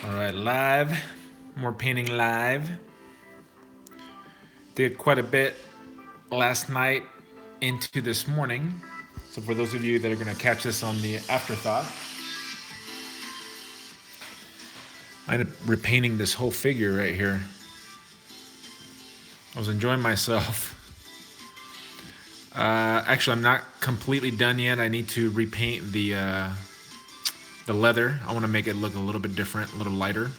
All right, live. More painting live. Did quite a bit last night into this morning. So for those of you that are going to catch this on the afterthought, I ended up repainting this whole figure right here. I was enjoying myself. Actually, I'm not completely done yet. I need to repaint the leather. I want to make it look a little bit different, a little lighter,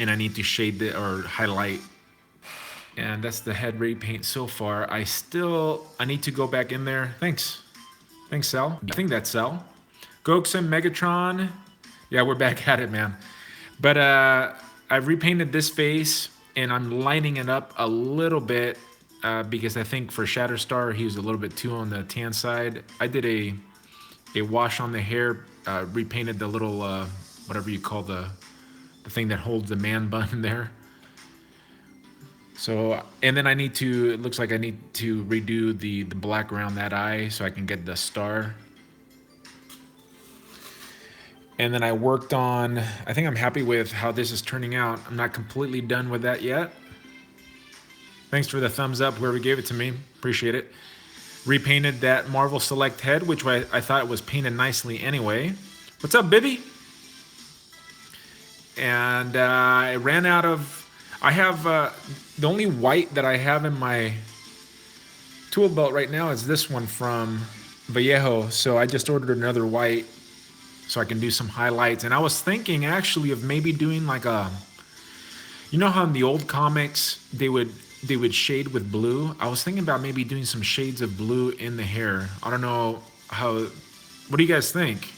and I need to shade it or highlight. And that's the head repaint so far. I need to go back in there. Thanks, Sal. I think that's Sal. Goxen, Megatron. Yeah, we're back at it, man. But I've repainted this face, and I'm lining it up a little bit because I think for Shatterstar, he was a little bit too on the tan side. I did a wash on the hair, repainted the little, whatever you call the thing that holds the man bun there. So, and then it looks like I need to redo the black around that eye so I can get the star. And then I worked on, I think I'm happy with how this is turning out. I'm not completely done with that yet. Thanks for the thumbs up, whoever gave it to me. Appreciate it. Repainted that Marvel Select head, which I thought was painted nicely anyway. What's up, Bibby? And I ran out of, I have, the only white that I have in my tool belt right now is this one from Vallejo. So I just ordered another white so I can do some highlights. And I was thinking actually of maybe doing like you know how in the old comics they would shade with blue? I was thinking about maybe doing some shades of blue in the hair. I don't know what do you guys think?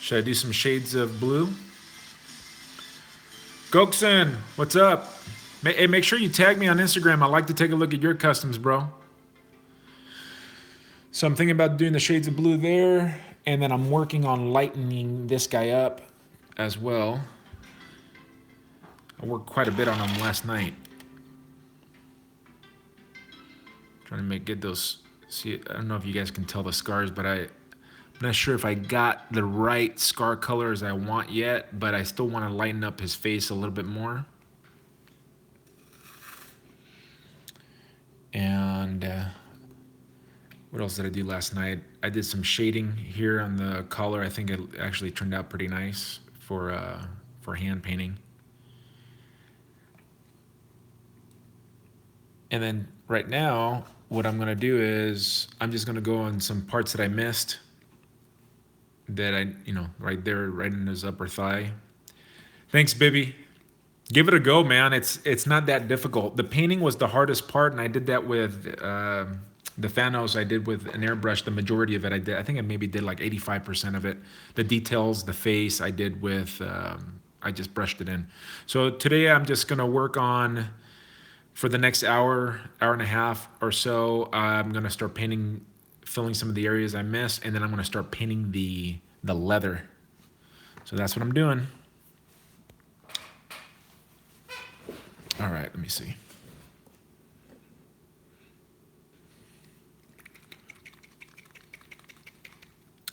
Should I do some shades of blue? Goxen, what's up? Hey, make sure you tag me on Instagram. I like to take a look at your customs, bro. So I'm thinking about doing the shades of blue there, and then I'm working on lightening this guy up as well. I worked quite a bit on him last night. Trying to get those, see, I don't know if you guys can tell the scars, but I'm not sure if I got the right scar color as I want yet, but I still want to lighten up his face a little bit more. And what else did I do last night? I did some shading here on the collar. I think it actually turned out pretty nice for hand painting. And then right now, what I'm gonna do is I'm just gonna go on some parts that I missed that right there, right in his upper thigh. Thanks, Bibby. Give it a go, man. It's not that difficult. The painting was the hardest part, and I did that with the Thanos. I did with an airbrush. The majority of it I did. I think I maybe did like 85% of it. The details, the face, I did with. I just brushed it in. So today I'm just gonna work on, for the next hour and a half or so. I'm gonna start filling some of the areas I missed, and then I'm gonna start painting the leather. So that's what I'm doing. All right, let me see.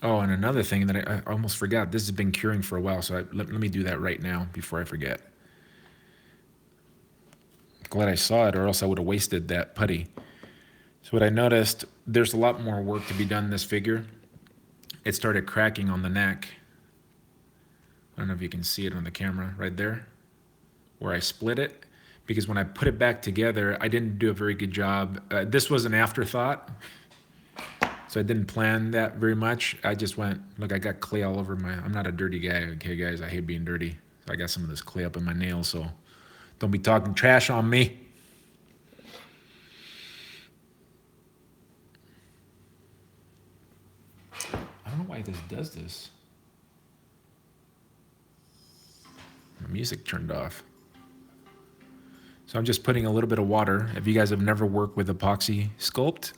Oh, and another thing that I almost forgot. This has been curing for a while, so let me do that right now before I forget. Glad I saw it, or else I would have wasted that putty. So what I noticed, there's a lot more work to be done in this figure. It started cracking on the neck. I don't know if you can see it on the camera right there, where I split it. Because when I put it back together, I didn't do a very good job. This was an afterthought, so I didn't plan that very much. I just went, look, I got clay all over I'm not a dirty guy, okay, guys? I hate being dirty. So I got some of this clay up in my nails, so don't be talking trash on me. I don't know why this does this. My music turned off. So I'm just putting a little bit of water. If you guys have never worked with epoxy sculpt,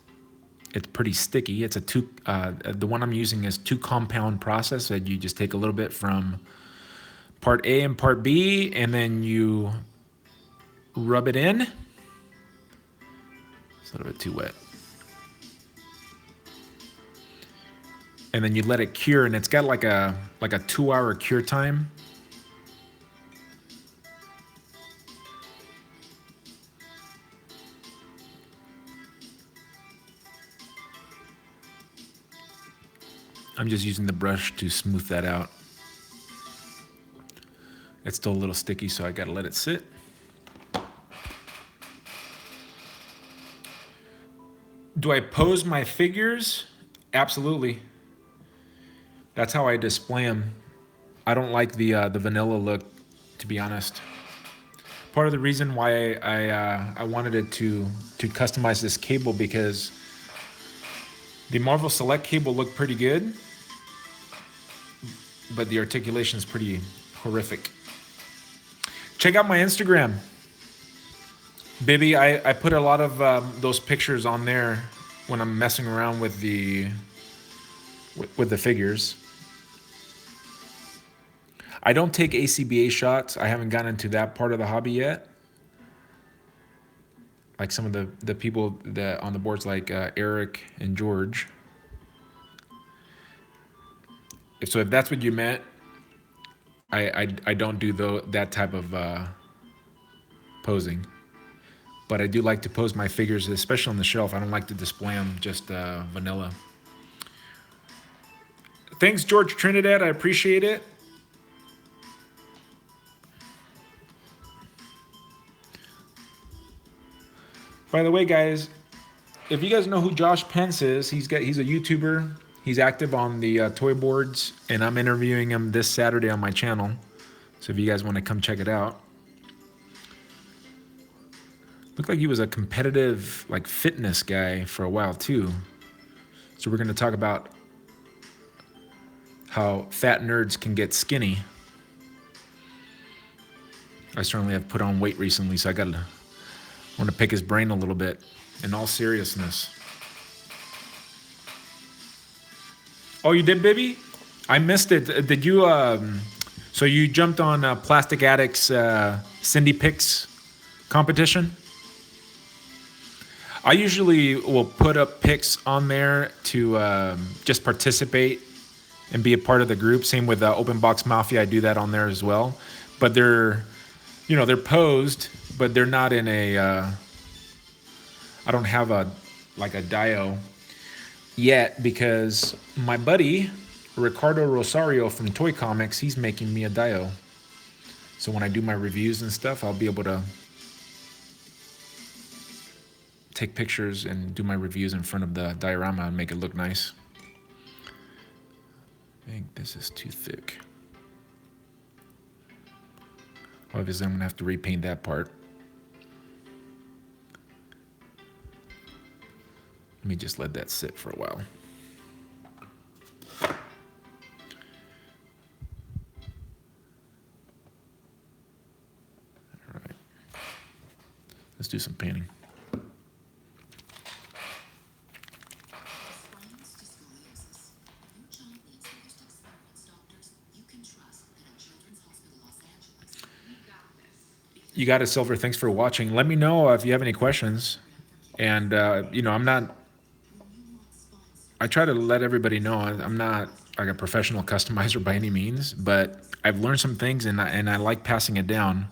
it's pretty sticky. It's the one I'm using is 2 compound process that you just take a little bit from part A and part B, and then you rub it in. It's a little bit too wet. and then you let it cure, and it's got like a 2-hour cure time. I'm just using the brush to smooth that out. It's still a little sticky, so I gotta let it sit. Do I pose my figures? Absolutely. That's how I display them. I don't like the vanilla look, to be honest. Part of the reason why I wanted it to customize this cable, because the Marvel Select cable looked pretty good, but the articulation is pretty horrific. Check out my Instagram, Bibby. I put a lot of those pictures on there when I'm messing around with the figures. I don't take ACBA shots. I haven't gotten into that part of the hobby yet. Like some of the people that on the boards, like Eric and George. So if that's what you meant, I don't do that type of posing. But I do like to pose my figures, especially on the shelf. I don't like to display them just vanilla. Thanks, George Trinidad. I appreciate it. By the way, guys, if you guys know who Josh Pence is, he's a YouTuber. He's active on the toy boards, and I'm interviewing him this Saturday on my channel. So if you guys want to come check it out. Looked like he was a competitive, like, fitness guy for a while too. So we're going to talk about how fat nerds can get skinny. I certainly have put on weight recently, so I want to pick his brain a little bit, in all seriousness. Oh, you did, Bibby? I missed it. Did you? So you jumped on Plastic Addict's Cindy Picks competition? I usually will put up pics on there to just participate and be a part of the group. Same with Open Box Mafia. I do that on there as well. But they're posed, but they're not in a. I don't have a dio yet, because my buddy Ricardo Rosario from Toy Comics, he's making me a dio. So when I do my reviews and stuff, I'll be able to take pictures and do my reviews in front of the diorama and make it look nice. I think this is too thick. Obviously, I'm gonna have to repaint that part. Let me just let that sit for a while. All right. Let's do some painting. You got it, Silver. Thanks for watching. Let me know if you have any questions. And, I try to let everybody know I'm not like a professional customizer by any means, but I've learned some things, and I like passing it down.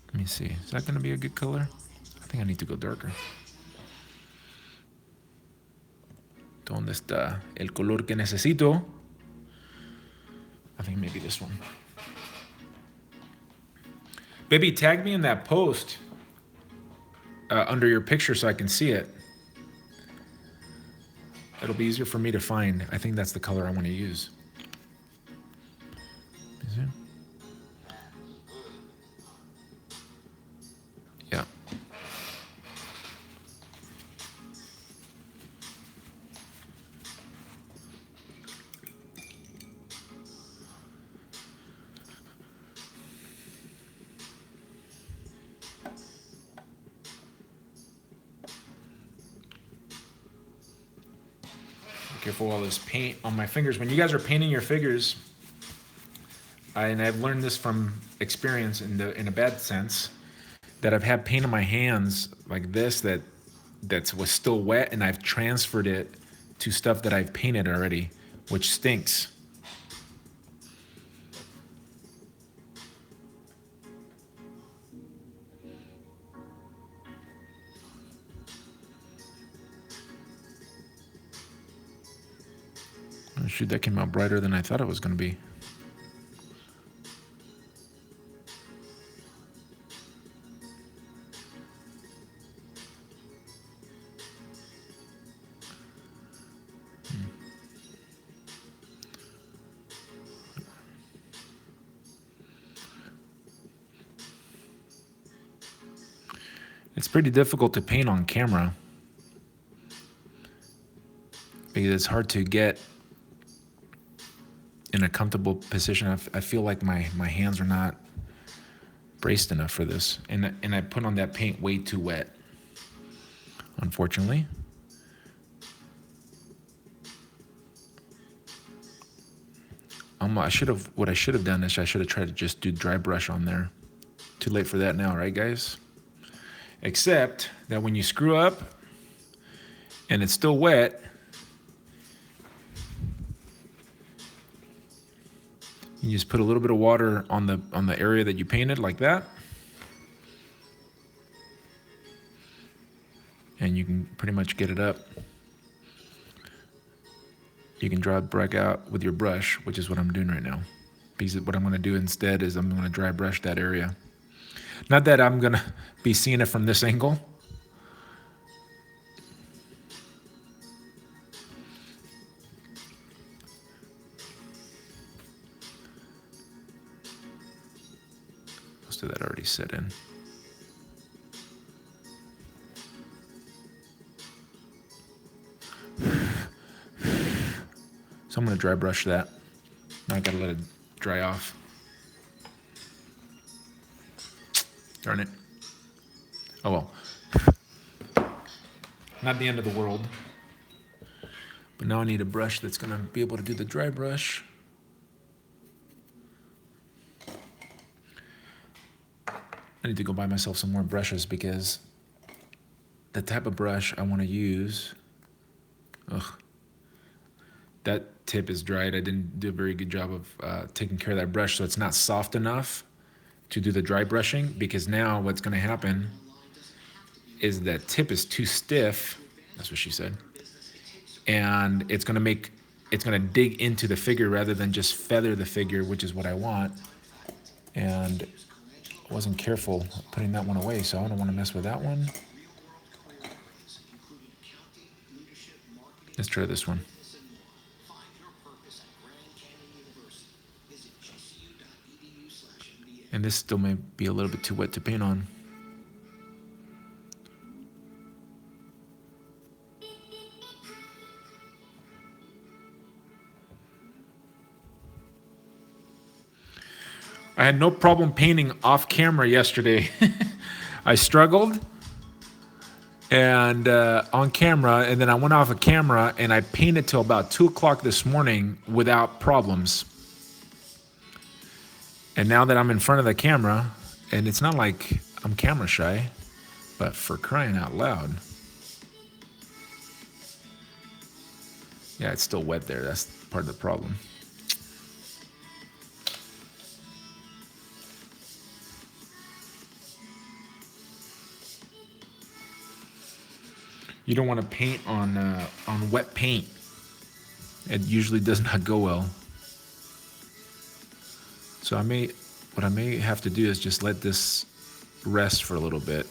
Let me see. Is that going to be a good color? I think I need to go darker. ¿Dónde está el color que necesito? I think maybe this one. Baby, tag me in that post under your picture so I can see it. It'll be easier for me to find. I think that's the color I want to use. Is it? Yeah. Careful all this paint on my fingers. When you guys are painting your figures, and I've learned this from experience in a bad sense, that I've had paint on my hands like this that was still wet, and I've transferred it to stuff that I've painted already, which stinks. Oh, shoot, that came out brighter than I thought it was going to be. It's pretty difficult to paint on camera because it's hard to get in a comfortable position. I feel like my hands are not braced enough for this, and I put on that paint way too wet, unfortunately. What I should have done is I should have tried to just do dry brush on there. Too late for that now, right, guys? Except that when you screw up and it's still wet, you just put a little bit of water on the area that you painted like that, and you can pretty much get it up. You can draw it back out with your brush, which is what I'm doing right now. Because what I'm going to do instead is I'm going to dry brush that area. Not that I'm going to be seeing it from this angle. Most of that already set in. So I'm going to dry brush that. Now I got to let it dry off. Darn it. Oh well. Not the end of the world. But now I need a brush that's going to be able to do the dry brush. I need to go buy myself some more brushes because the type of brush I want to use, that tip is dried. I didn't do a very good job of taking care of that brush, so it's not soft enough to do the dry brushing, because now what's going to happen is that tip is too stiff. That's what she said. And it's going to dig into the figure rather than just feather the figure, which is what I want. And I wasn't careful putting that one away, so I don't want to mess with that one. Let's try this one. And this still may be a little bit too wet to paint on. I had no problem painting off camera yesterday. I struggled and on camera, and then I went off of camera and I painted till about 2 o'clock this morning without problems. And now that I'm in front of the camera, and it's not like I'm camera shy, but for crying out loud. Yeah, it's still wet there. That's part of the problem. You don't want to paint on wet paint. It usually does not go well. So what I may have to do is just let this rest for a little bit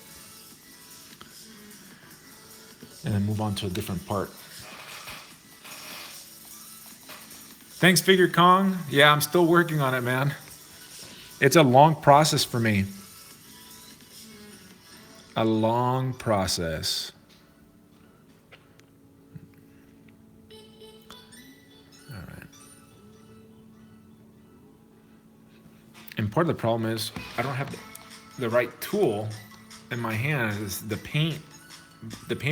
and then move on to a different part. Thanks, Figure Kong. Yeah, I'm still working on it, man. It's a long process for me. A long process. And part of the problem is I don't have the right tool in my hand. Is the paint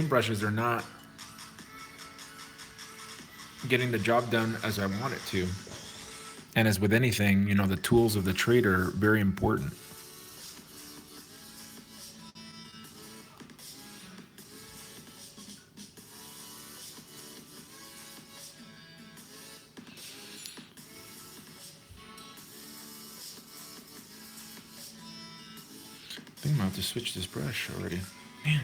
brushes are not getting the job done as I want it to. And as with anything, the tools of the trade are very important. have to switch this brush already. Man.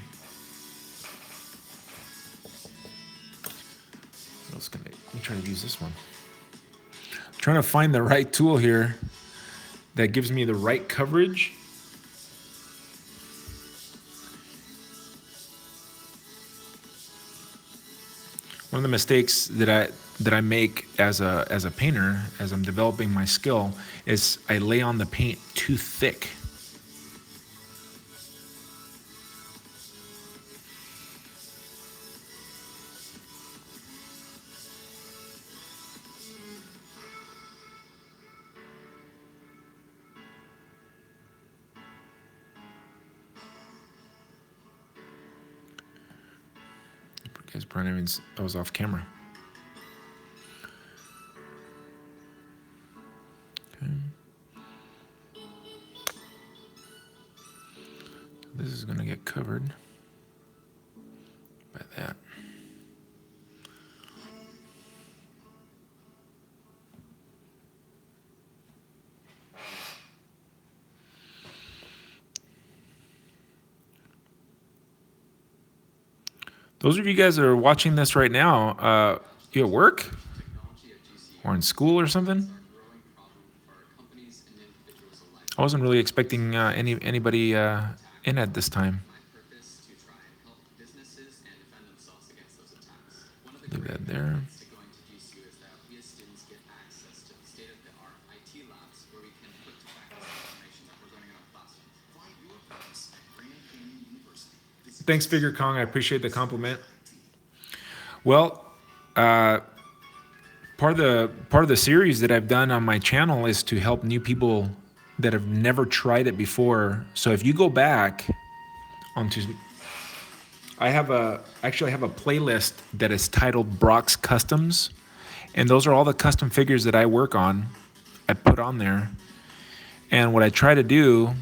What else can let me try to use this one. I'm trying to find the right tool here that gives me the right coverage. One of the mistakes that I make as a painter, as I'm developing my skill, is I lay on the paint too thick. Because Brian, I was off camera. Okay. This is going to get covered by that. Those of you guys that are watching this right now, you at work or in school or something? I wasn't really expecting anybody in at this time. Leave that there. Thanks, Figure Kong. I appreciate the compliment. Well, part of the series that I've done on my channel is to help new people that have never tried it before. So if you go back onto, I have a playlist that is titled Brock's Customs, and those are all the custom figures that I work on. I put on there, and what I try to do,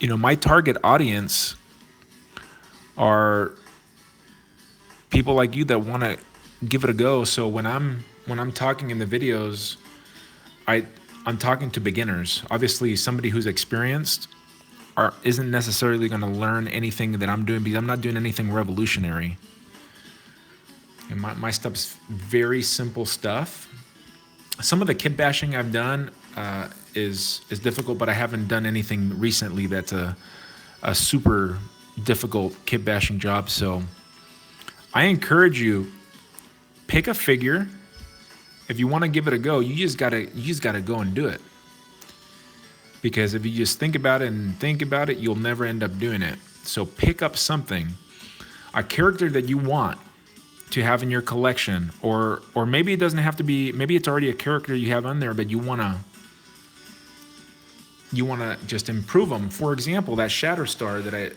my target audience are people like you that want to give it a go. So when I'm talking in the videos, I'm talking to beginners. Obviously, somebody who's experienced isn't necessarily going to learn anything that I'm doing, because I'm not doing anything revolutionary. And my stuff's very simple stuff. Some of the kit bashing I've done is difficult, but I haven't done anything recently that's a super difficult kit bashing job. So I encourage you, pick a figure. If you want to give it a go, you just gotta go and do it. Because if you just think about it, you'll never end up doing it. So pick up something, a character that you want to have in your collection, or maybe it doesn't have to be, maybe it's already a character you have on there, but you wanna just improve them. For example, that Shatterstar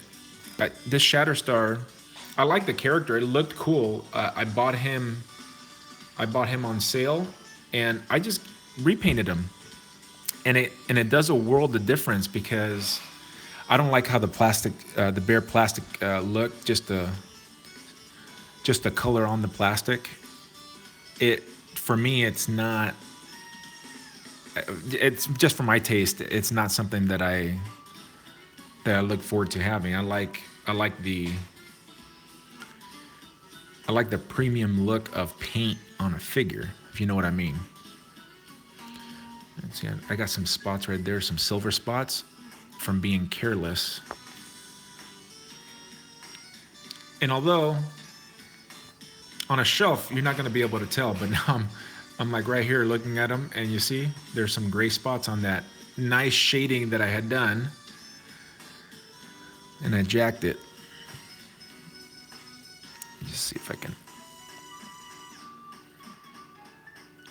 this Shatterstar, I like the character. It looked cool. I bought him on sale, and I just repainted him, and it does a world of difference, because I don't like how the plastic, the bare plastic look. Just the color on the plastic. For me, it's not. It's just for my taste. It's not something that I look forward to having. I like the premium look of paint on a figure, if you know what I mean. See, I got some spots right there, some silver spots from being careless. And although on a shelf you're not going to be able to tell, but now I'm like right here looking at them, and you see there's some gray spots on that nice shading that I had done, and I jacked it. Just see if I can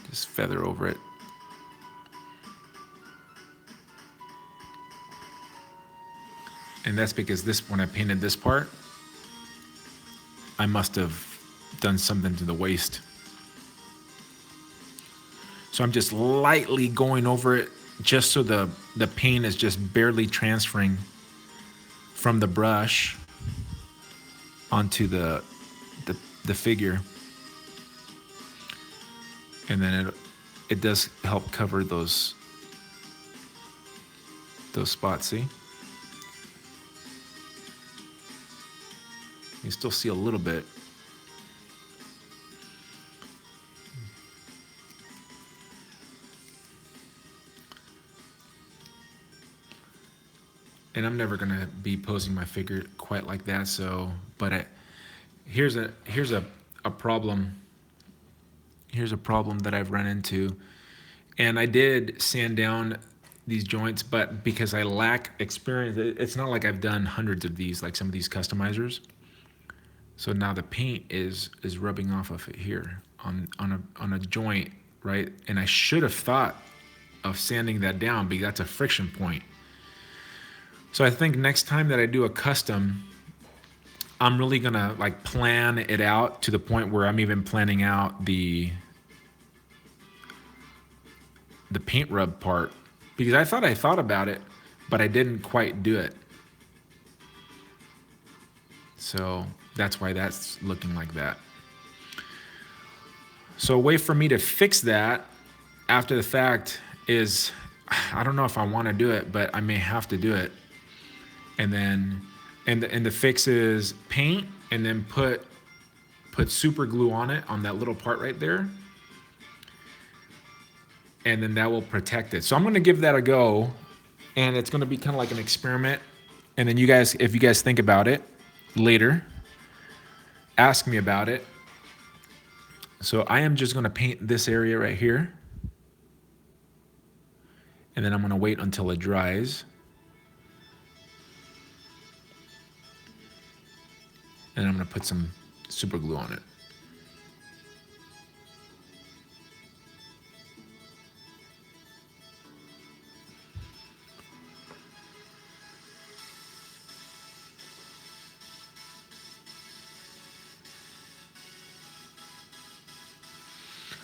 just feather over it. And that's because when I painted this part, I must have done something to the waist. So I'm just lightly going over it, just so the paint is just barely transferring from the brush onto the figure. And then it does help cover those spots, see? You still see a little bit. And I'm never gonna be posing my figure quite like that. So, but here's a problem. Here's a problem that I've run into, and I did sand down these joints, but because I lack experience, it's not like I've done hundreds of these, like some of these customizers. So now the paint is rubbing off of it here on a joint, right? And I should have thought of sanding that down because that's a friction point. So I think next time that I do a custom, I'm really gonna like plan it out to the point where I'm even planning out the paint rub part, because I thought about it, but I didn't quite do it. So that's why that's looking like that. So a way for me to fix that after the fact is, I don't know if I want to do it, but I may have to do it. And then, and the fix is paint, and then put super glue on it, on that little part right there. And then that will protect it. So I'm going to give that a go, and it's going to be kind of like an experiment. And then you guys, if you guys think about it later, ask me about it. So I am just going to paint this area right here, and then I'm going to wait until it dries. And I'm going to put some super glue on it.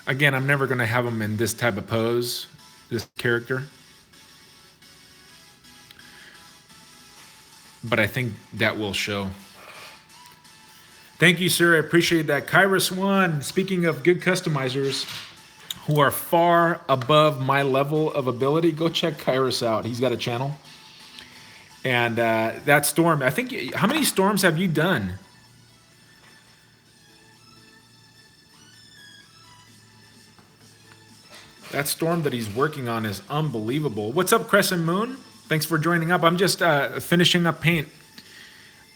Again, I'm never going to have him in this type of pose, this character. But I think that will show. Thank you, sir. I appreciate that. Kairos1, speaking of good customizers who are far above my level of ability, go check Kairos out. He's got a channel. And that Storm, I think, how many storms have you done? That storm that he's working on is unbelievable. What's up, Crescent Moon? Thanks for joining up. I'm just finishing up paint.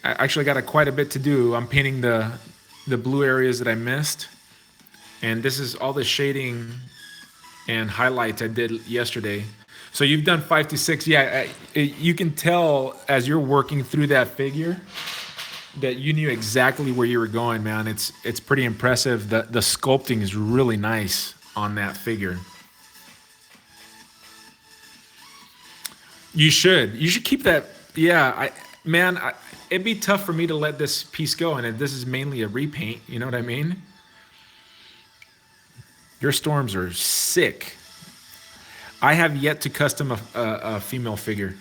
I actually got quite a bit to do. I'm painting the blue areas that I missed. And this is all the shading and highlights I did yesterday. So you've done 5 to 6. Yeah, you can tell as you're working through that figure that you knew exactly where you were going, man. It's pretty impressive. The sculpting is really nice on that figure. You should keep that. Yeah, it'd be tough for me to let this piece go, and this is mainly a repaint. You know what I mean? Your storms are sick. I have yet to custom a female figure.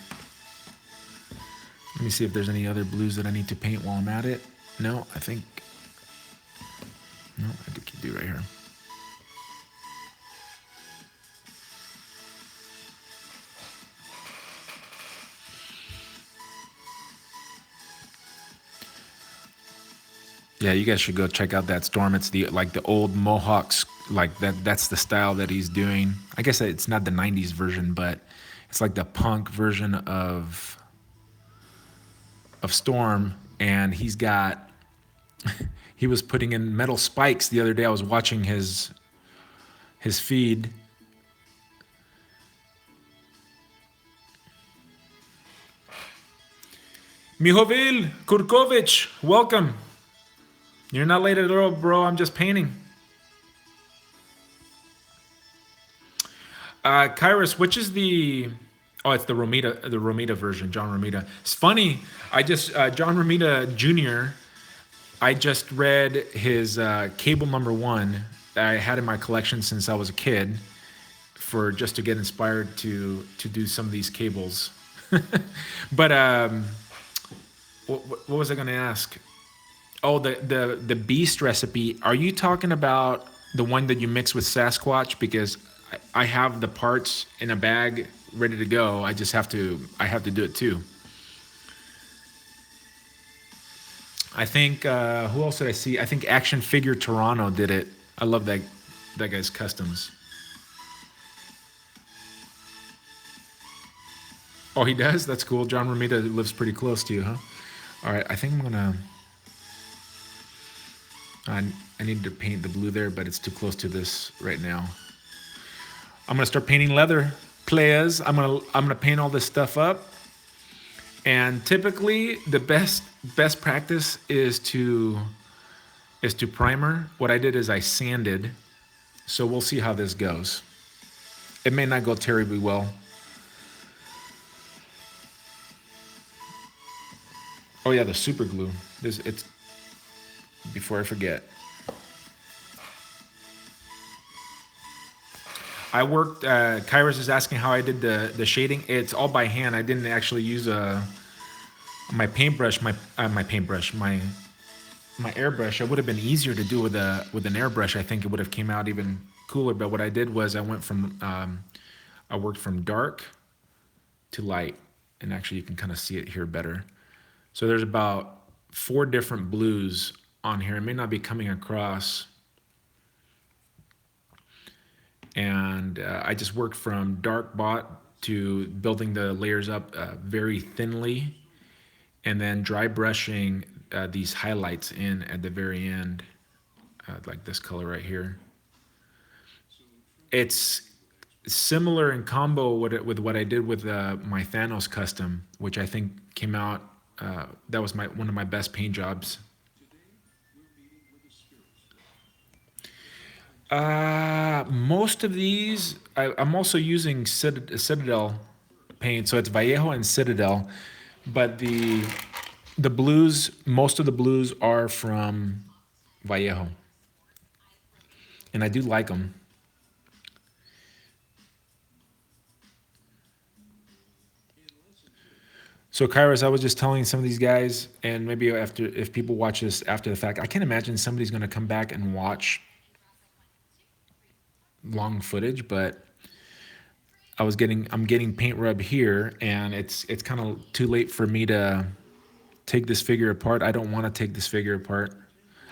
Let me see if there's any other blues that I need to paint while I'm at it. No, I think I could do right here. Yeah, you guys should go check out that storm. It's the old Mohawks, like that's the style that he's doing. I guess it's not the 90s version, but it's like the punk version of Storm, and he's got he was putting in metal spikes the other day. I was watching his feed. Mihovil Kurkovich, welcome. You're not late at all, bro. I'm just painting. Kairos, which is the... Oh, it's the Romita version, John Romita. It's funny. John Romita Jr., I just read his cable #1 that I had in my collection since I was a kid, just to get inspired to do some of these cables. But what was I going to ask? Oh, the beast recipe. Are you talking about the one that you mix with Sasquatch? Because I have the parts in a bag ready to go. I have to do it too. I think who else did I see? I think Action Figure Toronto did it. I love that guy's customs. Oh, he does. That's cool. John Romita lives pretty close to you, huh? All right, I think I'm gonna. I need to paint the blue there, but it's too close to this right now. I'm gonna start painting leather players. I'm gonna paint all this stuff up. And typically, the best practice is to primer. What I did is I sanded, so we'll see how this goes. It may not go terribly well. Oh yeah, the super glue. It's before I forget. I worked. Kairos is asking how I did the shading. It's all by hand. I didn't actually use my paintbrush. My paintbrush. My airbrush. It would have been easier to do with an airbrush. I think it would have came out even cooler. But what I did was I worked from dark to light, and actually you can kind of see it here better. So there's about 4 different blues on here. It may not be coming across. And I just worked from dark bot to building the layers up very thinly, and then dry brushing these highlights in at the very end, like this color right here. It's similar in combo with what I did with my Thanos custom, which I think came out. That was one of my best paint jobs. Most of these, I'm also using Citadel paint, so it's Vallejo and Citadel, but the blues, most of the blues are from Vallejo, and I do like them. So Kairos, I was just telling some of these guys, and maybe after, if people watch this after the fact, I can imagine somebody's going to come back and watch long footage, but I'm getting paint rub here, and it's kind of too late for me to take this figure apart. I don't want to take this figure apart.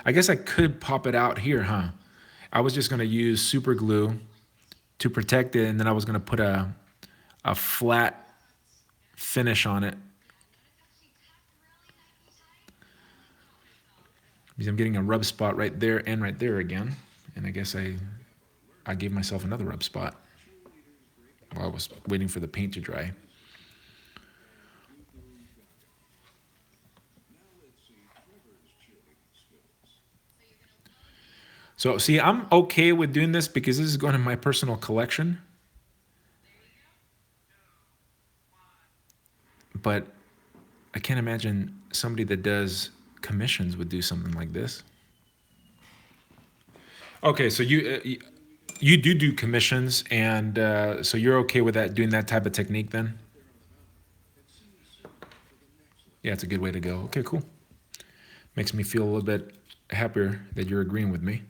I guess I could pop it out here, huh? I was just gonna use super glue to protect it, and then I was gonna put a flat finish on it. Because I'm getting a rub spot right there and right there again. And I guess I gave myself another rub spot while I was waiting for the paint to dry. So see, I'm okay with doing this because this is going to my personal collection. But I can't imagine somebody that does commissions would do something like this. Okay, so you do commissions, and so you're okay with that, doing that type of technique then? Yeah, it's a good way to go. Okay, cool. Makes me feel a little bit happier that you're agreeing with me.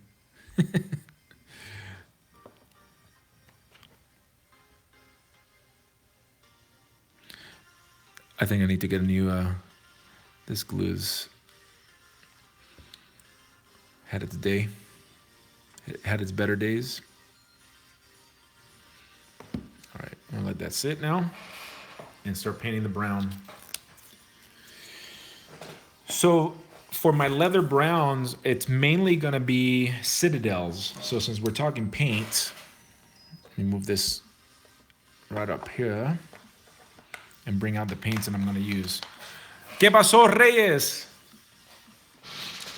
I think I need to get a new. This glue's had its day. It had its better days. All right, I'm gonna let that sit now and start painting the brown. So for my leather browns, it's mainly gonna be Citadels. So since we're talking paints, let me move this right up here and bring out the paints that I'm gonna use. ¿Qué pasó, Reyes?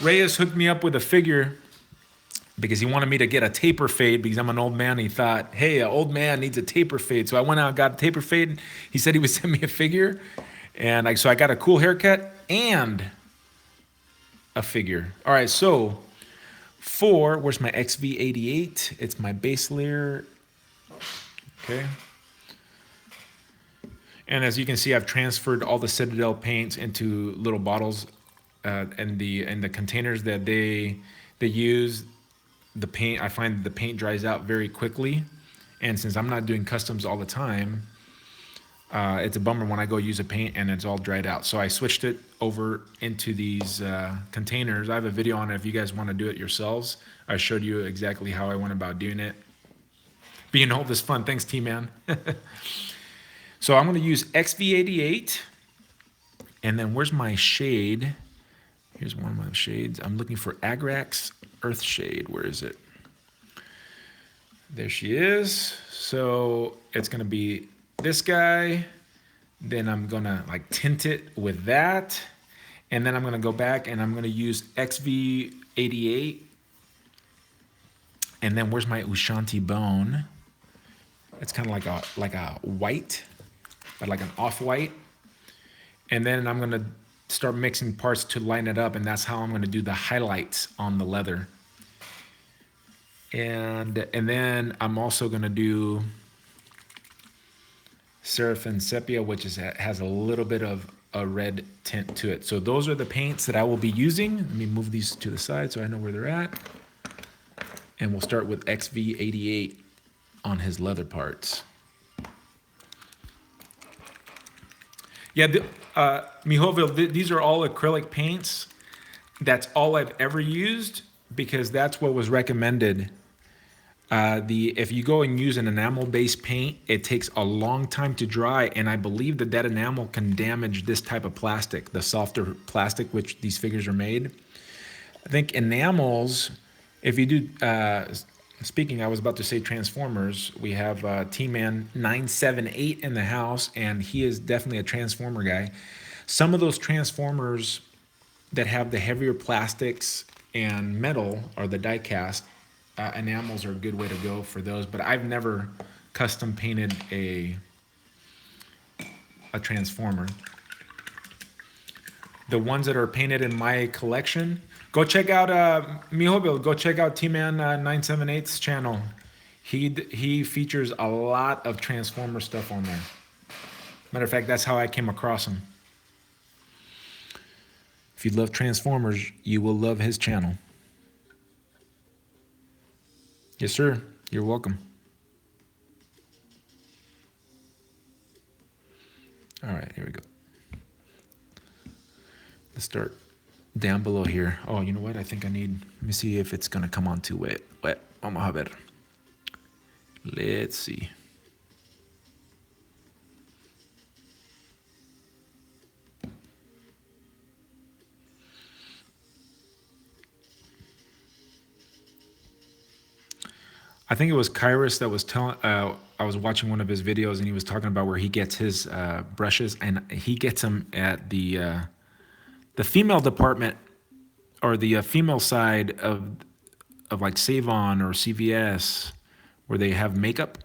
Reyes hooked me up with a figure because he wanted me to get a taper fade because I'm an old man. He thought, hey, an old man needs a taper fade. So I went out and got a taper fade. He said he would send me a figure. And so I got a cool haircut and a figure. All right, so where's my XV88? It's my base layer. Okay. And as you can see, I've transferred all the Citadel paints into little bottles, and the containers that they use. The paint, I find the paint dries out very quickly, and since I'm not doing customs all the time, It's a bummer when I go use a paint and it's all dried out. So I switched it over into these containers. I have a video on it if you guys want to do it yourselves. I showed you exactly how I went about doing it. Being old is fun. Thanks, T-Man. So I'm going to use XV88. And then where's my shade? Here's one of my shades. I'm looking for Agrax Earth Shade. Where is it? There she is. So it's going to be this guy. Then I'm going to like tint it with that. And then I'm going to go back and I'm going to use XV88. And then where's my Ushanti Bone? It's kind of like a white, but like an off-white. And then I'm going to start mixing parts to line it up, and that's how I'm going to do the highlights on the leather. And then I'm also going to do Seraphim Sepia, which has a little bit of a red tint to it. So those are the paints that I will be using. Let me move these to the side so I know where they're at. And we'll start with XV88 on his leather parts. Yeah, Mihoville, these are all acrylic paints. That's all I've ever used because that's what was recommended. If you go and use an enamel-based paint, it takes a long time to dry, and I believe that enamel can damage this type of plastic, the softer plastic which these figures are made. I think enamels, if you do, speaking, I was about to say Transformers. We have T-Man 978 in the house, and he is definitely a Transformer guy. Some of those Transformers that have the heavier plastics and metal, or the die-cast, enamels are a good way to go for those. But I've never custom painted a Transformer. The ones that are painted in my collection, go check out Mihobil. Go check out T-Man 978's channel. He features a lot of Transformer stuff on there. Matter of fact, that's how I came across him. If you love Transformers, you will love his channel. Yes, sir. You're welcome. All right, here we go. Let's start down below here. Oh, you know what? I think I need, let me see if it's going to come on too wet. Vamos a ver. Let's see. I think it was Kairos that was telling, I was watching one of his videos and he was talking about where he gets his brushes, and he gets them at the female department, or the female side of like Savon or CVS, where they have makeup,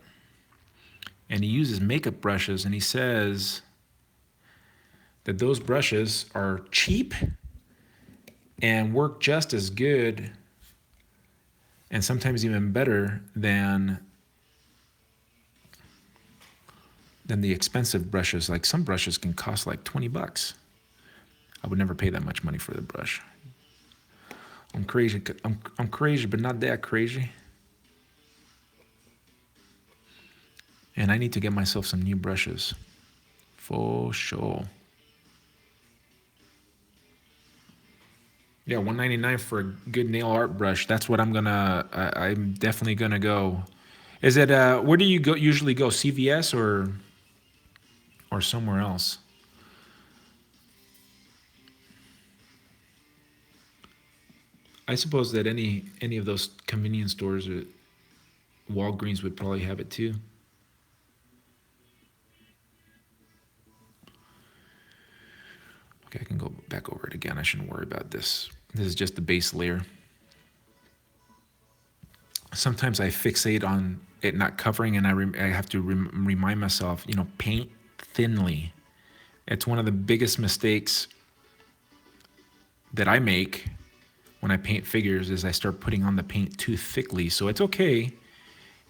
and he uses makeup brushes, and he says that those brushes are cheap and work just as good and sometimes even better than the expensive brushes. Like some brushes can cost like 20 bucks. I would never pay that much money for the brush. I'm crazy. I'm crazy, but not that crazy. And I need to get myself some new brushes, for sure. Yeah, $199 for a good nail art brush. That's what I'm definitely gonna go. Is it where do you usually go? CVS or somewhere else? I suppose that any of those convenience stores, or Walgreens would probably have it too. Okay, I can go back over it again. I shouldn't worry about this. This is just the base layer. Sometimes I fixate on it not covering, and I have to remind myself, paint thinly. It's one of the biggest mistakes that I make when I paint figures, is I start putting on the paint too thickly. So it's okay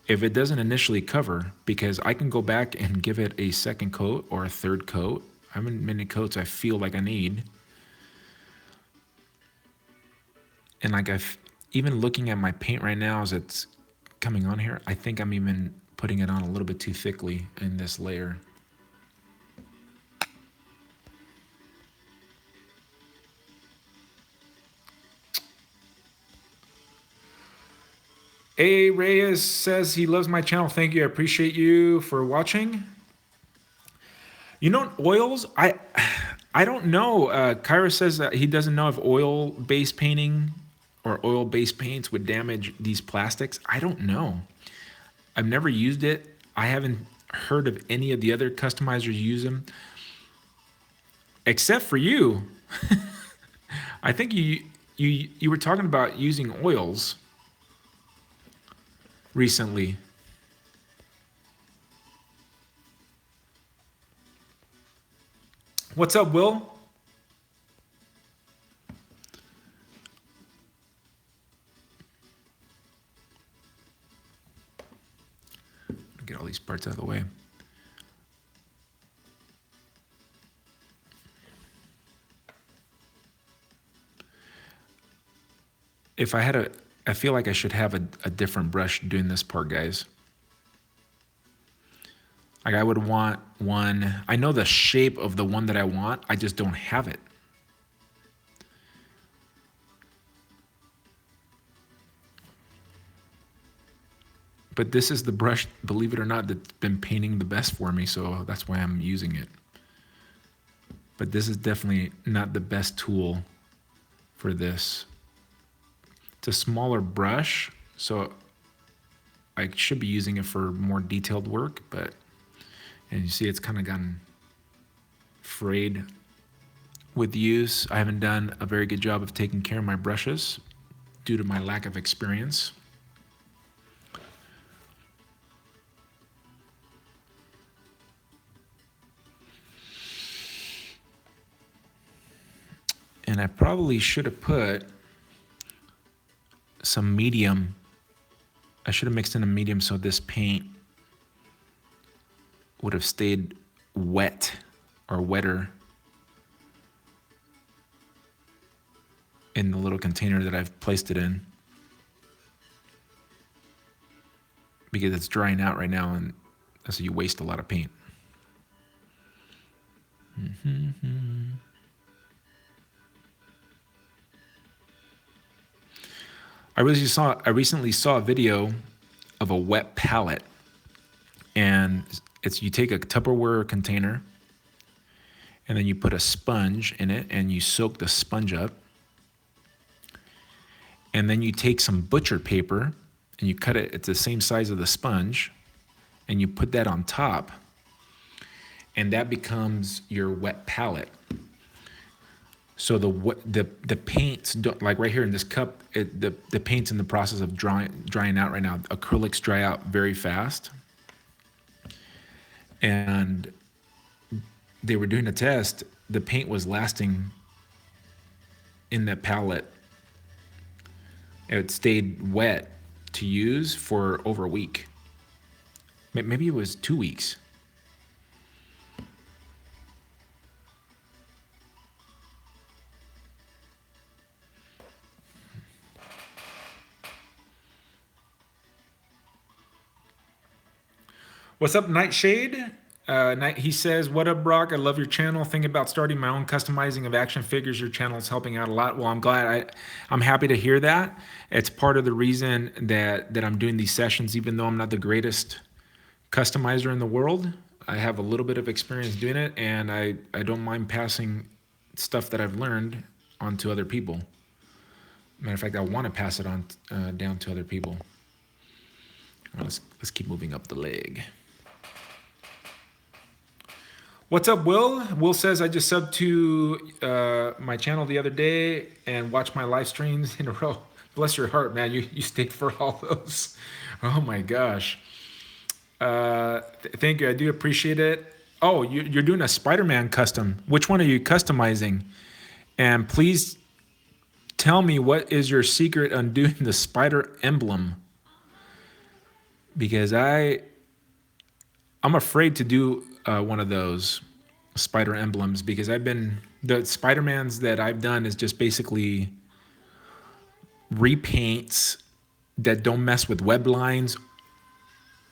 if it doesn't initially cover, because I can go back and give it a second coat or a third coat. How many coats I feel like I need. And like even looking at my paint right now as it's coming on here, I think I'm even putting it on a little bit too thickly in this layer. A. Reyes says he loves my channel. Thank you. I appreciate you for watching. You know, oils, I don't know. Kyra says that he doesn't know if oil-based painting or oil-based paints would damage these plastics. I don't know. I've never used it. I haven't heard of any of the other customizers use them, except for you. I think you were talking about using oils recently. What's up, Will? Get all these parts out of the way. If I had I feel like I should have a different brush doing this part, guys. Like I would want one, I know the shape of the one that I want, I just don't have it. But this is the brush, believe it or not, that's been painting the best for me, so that's why I'm using it. But this is definitely not the best tool for this. It's a smaller brush, so I should be using it for more detailed work, but, and you see it's kind of gotten frayed with use. I haven't done a very good job of taking care of my brushes due to my lack of experience. And I probably should have put some medium. I should have mixed in a medium so this paint would have stayed wet or wetter in the little container that I've placed it in, because it's drying out right now and so you waste a lot of paint. I recently saw a video of a wet palette, and it's, you take a Tupperware container and then you put a sponge in it and you soak the sponge up, and then you take some butcher paper and you cut it, it's the same size of the sponge, and you put that on top, and that becomes your wet palette. So the paints don't, like right here in this cup, the paint's in the process of drying out right now. Acrylics dry out very fast, and they were doing a test. The paint was lasting in that palette. It stayed wet to use for over a week. Maybe it was 2 weeks. What's up, Nightshade? He says, what up, Brock? I love your channel. Thinking about starting my own customizing of action figures. Your channel is helping out a lot. Well, I'm glad. I'm happy to hear that. It's part of the reason that I'm doing these sessions, even though I'm not the greatest customizer in the world. I have a little bit of experience doing it, and I don't mind passing stuff that I've learned on to other people. Matter of fact, I want to pass it on down to other people. Let's keep moving up the leg. What's up, Will? Will says, I just subbed to my channel the other day and watched my live streams in a row. Bless your heart, man. You stayed for all those. Oh my gosh. Thank you. I do appreciate it. Oh, you're doing a Spider-Man custom. Which one are you customizing? And please tell me, what is your secret on doing the spider emblem? Because I'm afraid to do one of those spider emblems, because the Spider-Mans that I've done is just basically repaints that don't mess with web lines,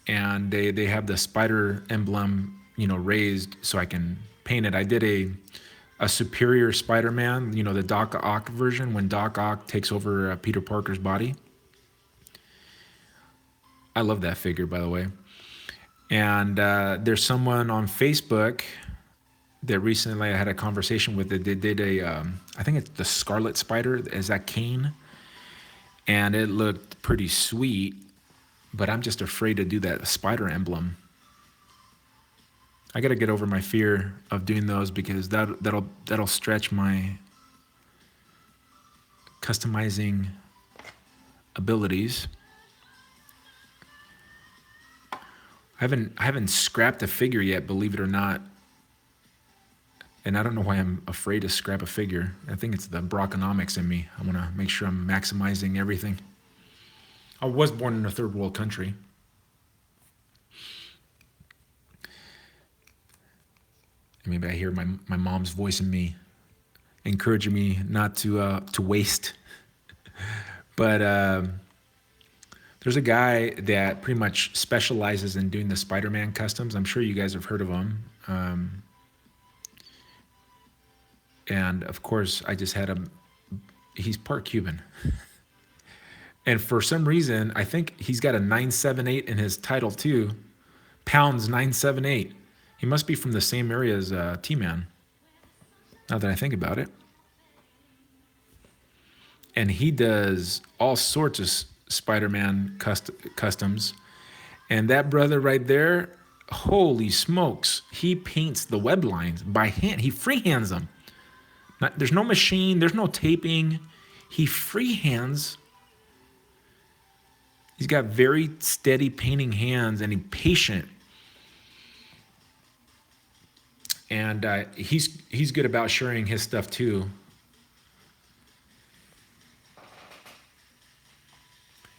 and they have the spider emblem, raised so I can paint it. I did a superior Spider-Man, the Doc Ock version, when Doc Ock takes over Peter Parker's body. I love that figure, by the way. And there's someone on Facebook that recently I had a conversation with. They did a, I think it's the Scarlet Spider. Is that Kane? And it looked pretty sweet, but I'm just afraid to do that spider emblem. I got to get over my fear of doing those because that'll stretch my customizing abilities. I haven't scrapped a figure yet, believe it or not. And I don't know why I'm afraid to scrap a figure. I think it's the Brockonomics in me. I want to make sure I'm maximizing everything. I was born in a third world country. Maybe I hear my mom's voice in me, encouraging me not to waste. But there's a guy that pretty much specializes in doing the Spider-Man customs. I'm sure you guys have heard of him. And of course, I just had him. He's part Cuban. And for some reason, I think he's got a 978 in his title too. Pounds 978. He must be from the same area as T-Man, now that I think about it. And he does all sorts of Spider-Man customs. And that brother right there, holy smokes, he paints the web lines by hand. He freehands them. There's no machine, there's no taping. He freehands. He's got very steady painting hands and he's patient. And he's good about sharing his stuff too.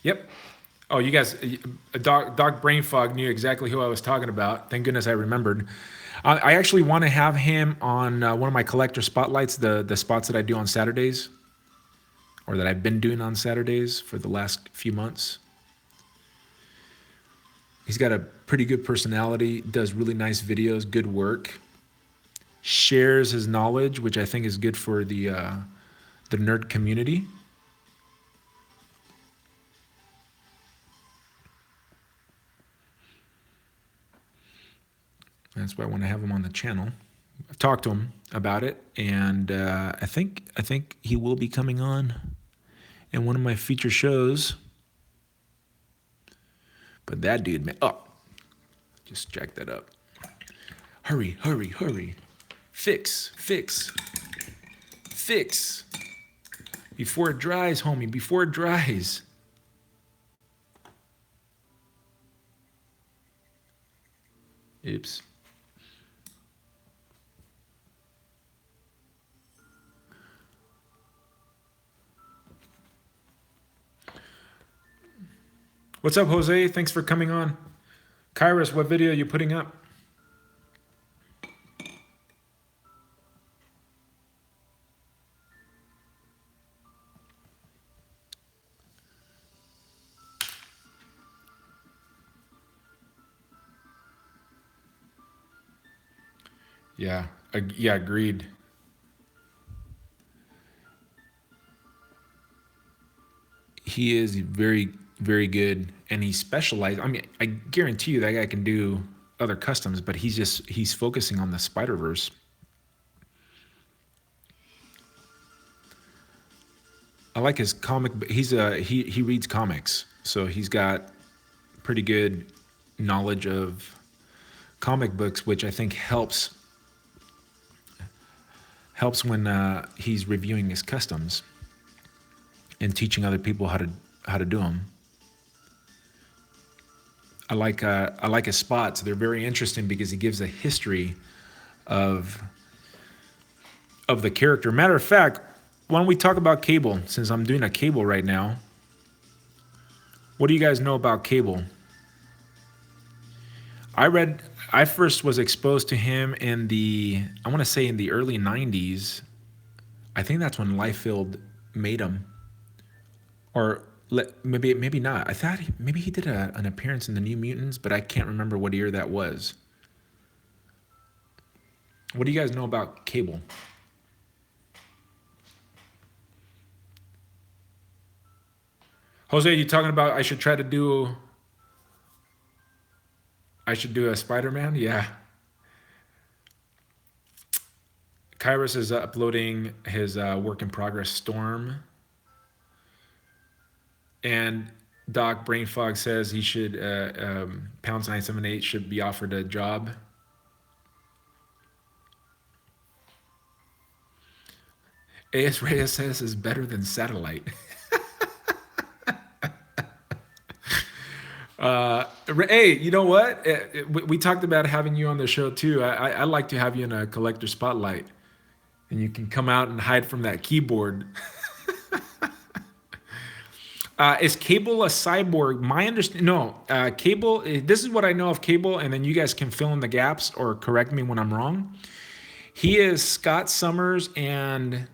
Yep. Oh, you guys, Doc Brain Fog knew exactly who I was talking about. Thank goodness I remembered. I actually want to have him on one of my collector spotlights, the spots that I do on Saturdays, or that I've been doing on Saturdays for the last few months. He's got a pretty good personality, does really nice videos, good work, shares his knowledge, which I think is good for the nerd community. That's why I want to have him on the channel. I've talked to him about it, and I think he will be coming on in one of my feature shows. But that dude, man, oh, just jack that up. Hurry, hurry, hurry. Fix, fix, fix. Before it dries, homie, before it dries. Oops. What's up, Jose? Thanks for coming on. Kairos, what video are you putting up? Yeah, yeah, agreed. He is very, very good, and he's specialized. I mean, I guarantee you that guy can do other customs, but he's focusing on the Spider-Verse. I like his comic. He reads comics, so he's got pretty good knowledge of comic books, which I think helps when he's reviewing his customs and teaching other people how to do them. I like his spots. They're very interesting because he gives a history of the character. Matter of fact, why don't we talk about Cable, since I'm doing a Cable right now. What do you guys know about Cable? I first was exposed to him in I want to say in the early 90s. I think that's when Liefeld made him. Or maybe not. I thought maybe he did an appearance in the New Mutants, but I can't remember what year that was. What do you guys know about Cable? Jose, you talking about I should try to do I should do a Spider-Man. Yeah. Kairos is uploading his work in progress Storm, and Doc Brainfog says he should pounds 978 should be offered a job. AS Reyes says is better than Satellite. Hey, you know what? We talked about having you on the show too. I like to have you in a collector spotlight, and you can come out and hide from that keyboard. Is Cable a cyborg? My understanding, no. Cable. This is what I know of Cable, and then you guys can fill in the gaps or correct me when I'm wrong. He is Scott Summers and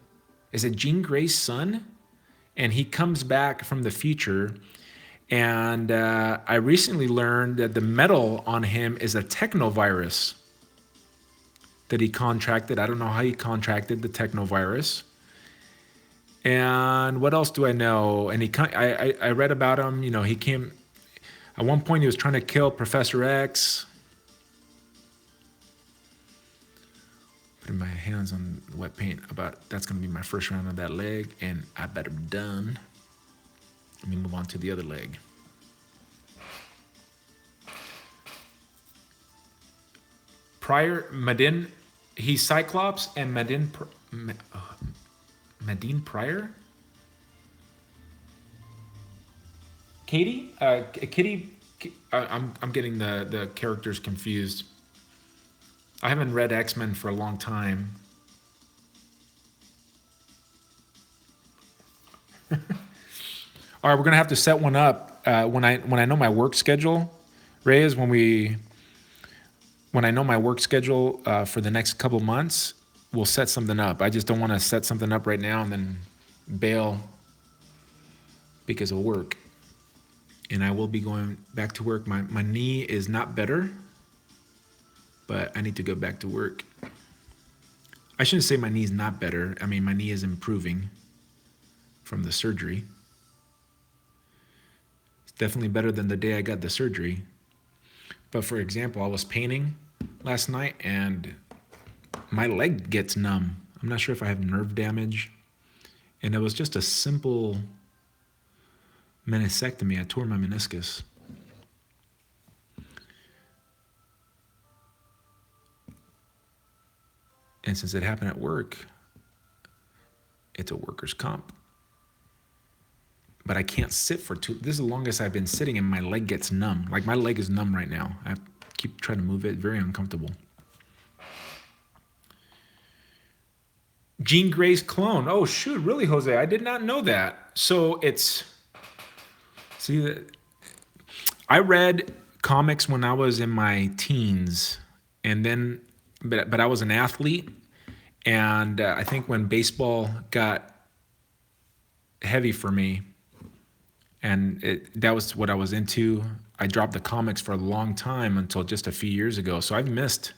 is it Jean Grey's son? And he comes back from the future. And I recently learned that the metal on him is a technovirus that he contracted. I don't know how he contracted the technovirus. And what else do I know? And I read about him. You know, he came at one point. He was trying to kill Professor X. Putting my hands on wet paint. That's going to be my first round of that leg, and I better be done. Let me move on to the other leg. Prior Madin, he's Cyclops and Madin Pryor. Katie, Kitty. I'm getting the characters confused. I haven't read X-Men for a long time. All right, we're gonna have to set one up when I know my work schedule. Reyes, when I know my work schedule for the next couple months, we'll set something up. I just don't want to set something up right now and then bail because of work. And I will be going back to work. My knee is not better, but I need to go back to work. I shouldn't say my knee's not better. I mean, my knee is improving from the surgery. It's definitely better than the day I got the surgery. But for example, I was painting last night and my leg gets numb. I'm not sure if I have nerve damage. And it was just a simple meniscectomy. I tore my meniscus. And since it happened at work, it's a workers' comp. But I can't sit for this is the longest I've been sitting and my leg gets numb. Like my leg is numb right now. I keep trying to move it, very uncomfortable. Jean Grey's clone. Oh shoot, really, Jose? I did not know that. So I read comics when I was in my teens, and then, but I was an athlete, and I think when baseball got heavy for me, and that was what I was into, I dropped the comics for a long time until just a few years ago. So I've missed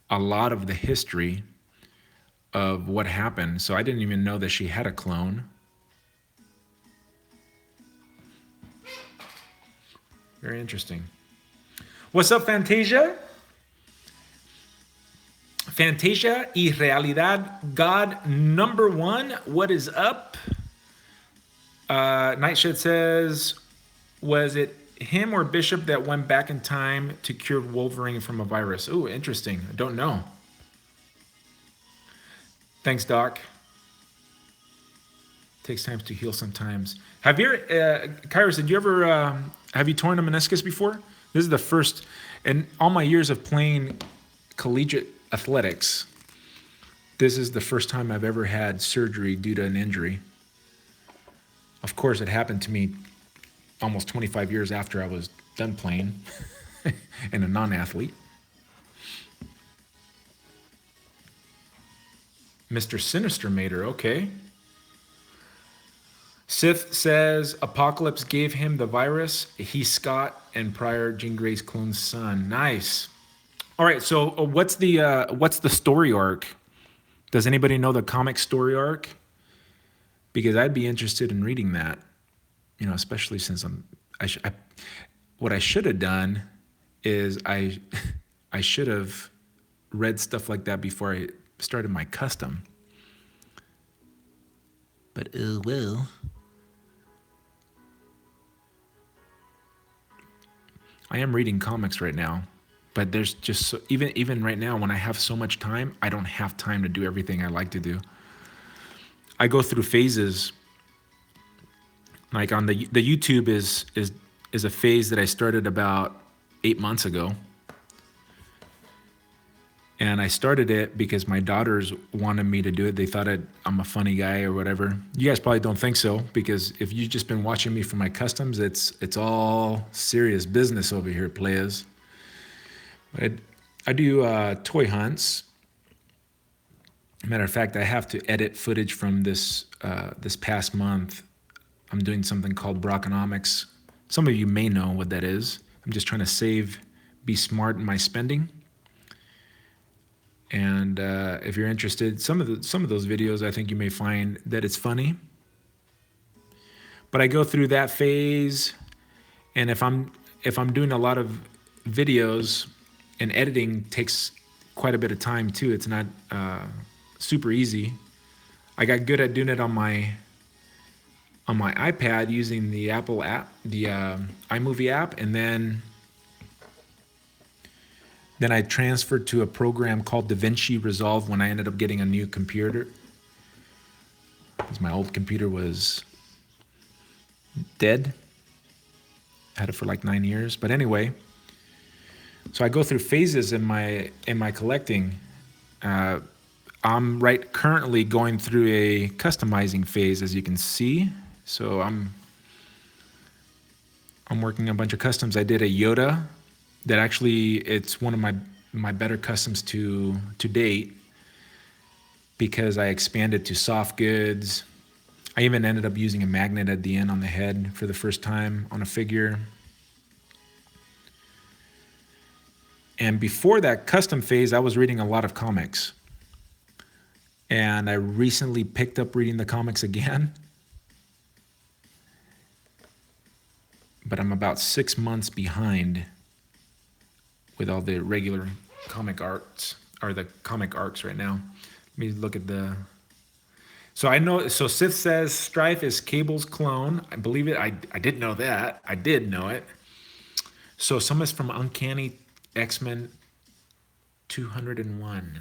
a lot of the history of what happened. So I didn't even know that she had a clone. Very interesting. What's up, Fantasia? Fantasia y Realidad God #1. What is up? Nightshed says, was it him or Bishop that went back in time to cure Wolverine from a virus? Ooh, interesting. I don't know. Thanks, Doc. Takes time to heal sometimes. Have you, Kairos, did you ever, have you torn a meniscus before? This is the first, in all my years of playing collegiate athletics, this is the first time I've ever had surgery due to an injury. Of course, it happened to me almost 25 years after I was done playing and a non-athlete. Mr. Sinister Mater, okay. Sith says Apocalypse gave him the virus. He's Scott and Pryor, Jean Grey's clone's son. Nice. All right, so what's the story arc? Does anybody know the comic story arc? Because I'd be interested in reading that, you know, especially since what I should have done is I should have read stuff like that before I started my custom. But oh well. I am reading comics right now, but there's just even right now when I have so much time, I don't have time to do everything I like to do. I go through phases. Like on the YouTube is a phase that I started about 8 months ago. And I started it because my daughters wanted me to do it. They thought I'm a funny guy or whatever. You guys probably don't think so, because if you've just been watching me for my customs, it's all serious business over here, players. I do toy hunts. Matter of fact, I have to edit footage from this past month. I'm doing something called Brockonomics. Some of you may know what that is. I'm just trying to be smart in my spending. And if you're interested, some of those videos, I think you may find that it's funny. But I go through that phase, and if I'm doing a lot of videos, and editing takes quite a bit of time too. It's not super easy. I got good at doing it on my iPad using the Apple app, the iMovie app, and then I transferred to a program called DaVinci Resolve when I ended up getting a new computer, because my old computer was dead. I had it for like 9 years. But anyway, so I go through phases in my collecting. I'm currently going through a customizing phase, as you can see. So I'm working on a bunch of customs. I did a Yoda that actually, it's one of my better customs to date, because I expanded to soft goods. I even ended up using a magnet at the end on the head for the first time on a figure. And before that custom phase, I was reading a lot of comics. And I recently picked up reading the comics again. But I'm about 6 months behind with all the regular comic arcs, or the comic arcs right now. Let me look at the... So I know, so Sith says Strife is Cable's clone. I believe it. I didn't know that. I did know it. So some is from Uncanny X-Men 201.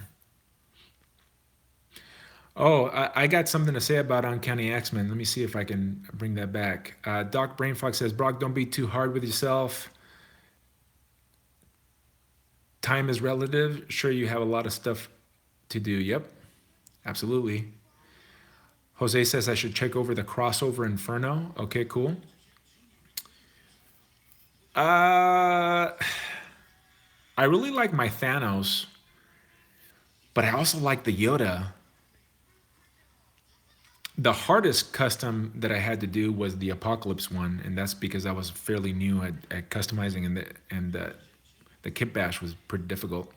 Oh, I got something to say about Uncanny X-Men. Let me see if I can bring that back. Doc Brainfox says, Brock, don't be too hard with yourself. Time is relative. Sure, you have a lot of stuff to do. Yep, absolutely. Jose says I should check over the crossover Inferno. Okay, cool. I really like my Thanos, but I also like the Yoda. The hardest custom that I had to do was the Apocalypse one, and that's because I was fairly new at customizing, and the kit bash was pretty difficult.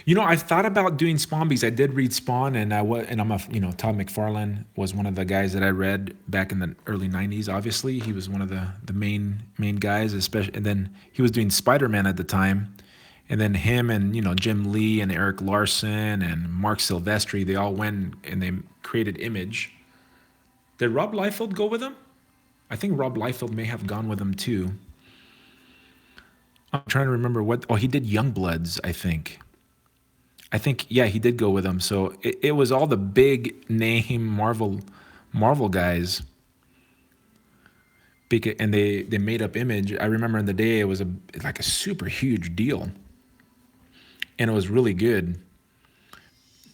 You know, I thought about doing Spawn, because I did read Spawn, and I'm a, Todd McFarlane was one of the guys that I read back in the early '90s. Obviously, he was one of the main guys, especially, and then he was doing Spider-Man at the time, and then him and Jim Lee and Eric Larson and Mark Silvestri, they all went and they created Image. Did Rob Liefeld go with them? I think Rob Liefeld may have gone with them too. I'm trying to remember what. Oh, he did Youngbloods, I think. Yeah, he did go with them. So it was all the big name Marvel guys. And they made up Image. I remember in the day it was like a super huge deal, and it was really good.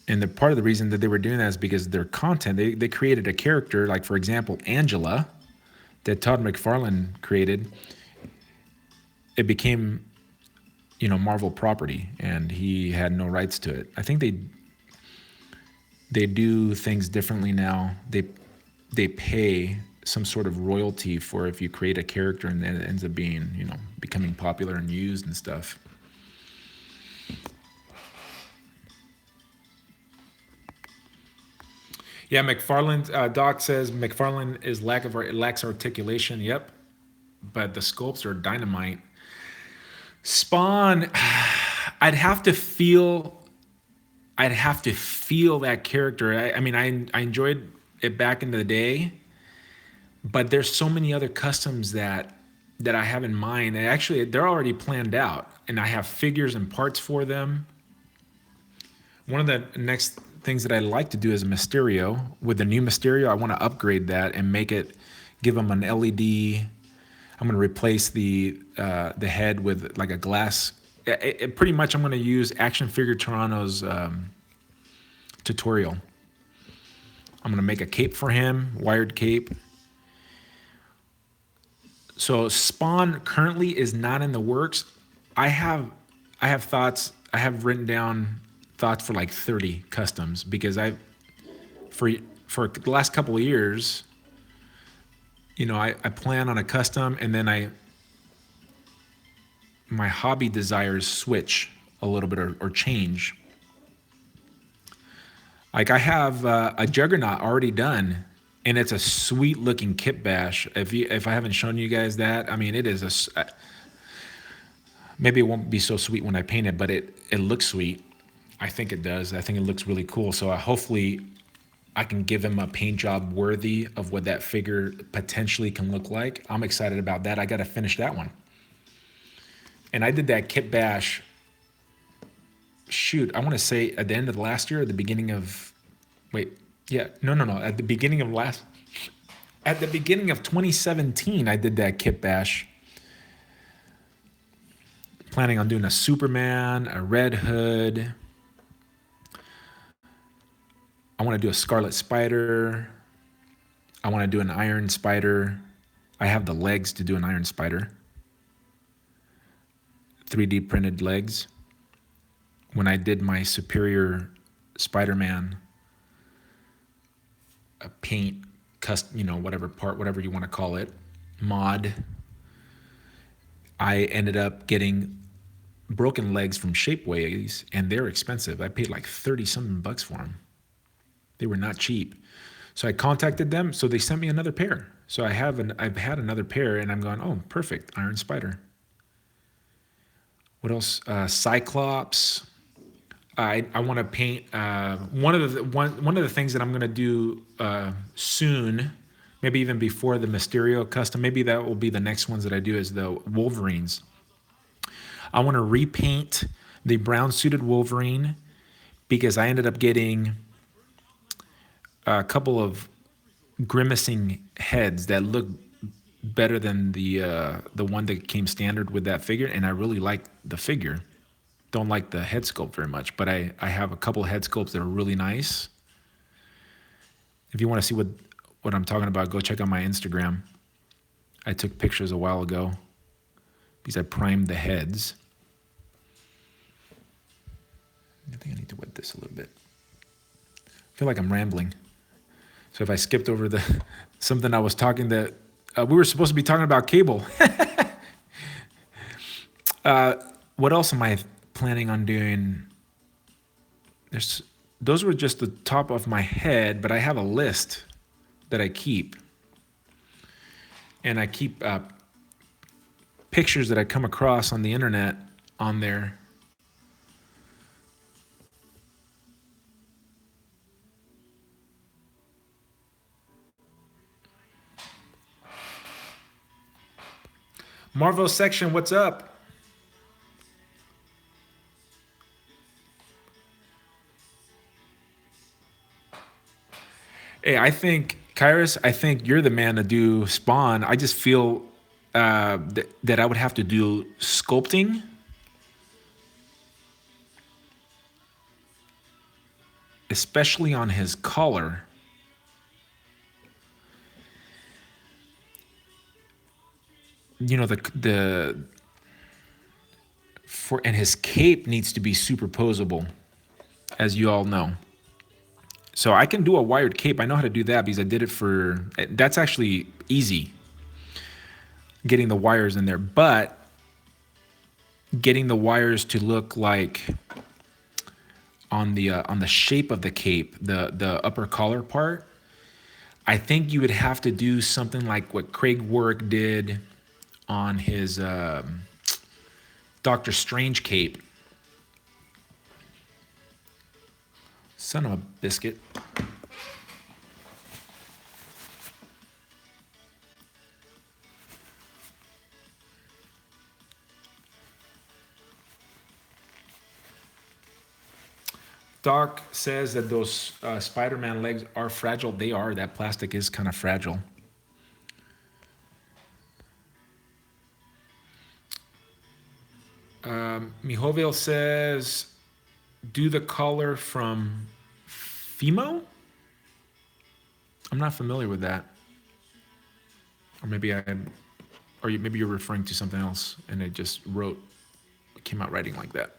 And part of the reason that they were doing that is because their content. They created a character, like for example Angela, that Todd McFarlane created. It became Marvel property, and he had no rights to it. I think they do things differently now. They pay some sort of royalty for if you create a character and then it ends up being, becoming popular and used and stuff. Yeah, McFarlane, Doc says McFarlane lacks articulation. Yep. but the sculpts are dynamite. Spawn, I'd have to feel I'd have to feel that character. I mean, I enjoyed it back in the day, but there's so many other customs that I have in mind. And actually, they're already planned out, and I have figures and parts for them. One of the next things that I'd like to do is a Mysterio. With the new Mysterio, I want to upgrade that and make it, give him an LED. I'm going to replace the head with like a glass. Pretty much, I'm going to use Action Figure Toronto's tutorial. I'm going to make a cape for him, wired cape. So Spawn currently is not in the works. I have thoughts. I have written down thoughts for like 30 customs because for the last couple of years, you know, I plan on a custom, and then my hobby desires switch a little bit or change. Like I have a Juggernaut already done, and it's a sweet looking kit bash. If I haven't shown you guys that, I mean, it is maybe it won't be so sweet when I paint it, but it looks sweet. I think it does. I think it looks really cool. So hopefully I can give him a paint job worthy of what that figure potentially can look like. I'm excited about that. I got to finish that one. And I did that kit bash, shoot, I want to say at the end of the last year or the beginning of, wait, yeah, no, at the beginning of 2017, I did that kit bash. Planning on doing a Superman, a Red Hood. I want to do a Scarlet Spider. I want to do an Iron Spider. I have the legs to do an Iron Spider. 3D printed legs. When I did my Superior Spider-Man paint, you know, whatever you want to call it, mod, I ended up getting broken legs from Shapeways, and they're expensive. I paid like 30 something bucks for them. They were not cheap. So I contacted them, so they sent me another pair. So I've had another pair, and I'm going, oh, perfect, Iron Spider. What else? Cyclops. I want to paint one of the things that I'm going to do soon, maybe even before the Mysterio custom. Maybe that will be the next ones that I do, is the Wolverines. I want to repaint the brown suited Wolverine because I ended up getting a couple of grimacing heads that look better than the one that came standard with that figure, and I really like the figure. Don't like the head sculpt very much, but I have a couple of head sculpts that are really nice. If you want to see what I'm talking about, go check out my Instagram. I took pictures a while ago because I primed the heads. I think I need to wet this a little bit. I feel like I'm rambling. So if I skipped over something I was talking that we were supposed to be talking about cable. What else am I planning on doing? Those were just the top of my head, but I have a list that I keep. And I keep pictures that I come across on the internet on there. Marvel section, what's up? Hey, I think, Kairos, I think you're the man to do Spawn. I just feel that I would have to do sculpting. Especially on his collar. You know, and his cape needs to be superposable, as you all know. So I can do a wired cape. I know how to do that because I did it that's actually easy, getting the wires in there. But getting the wires to look like on the shape of the cape, the upper collar part, I think you would have to do something like what Craig Warwick did on his Doctor Strange cape. Son of a biscuit. Doc says that those Spider-Man legs are fragile. They are. That plastic is kind of fragile. Mihovil says, do the color from Fimo? I'm not familiar with that. Or maybe maybe you're referring to something else and it just came out writing like that.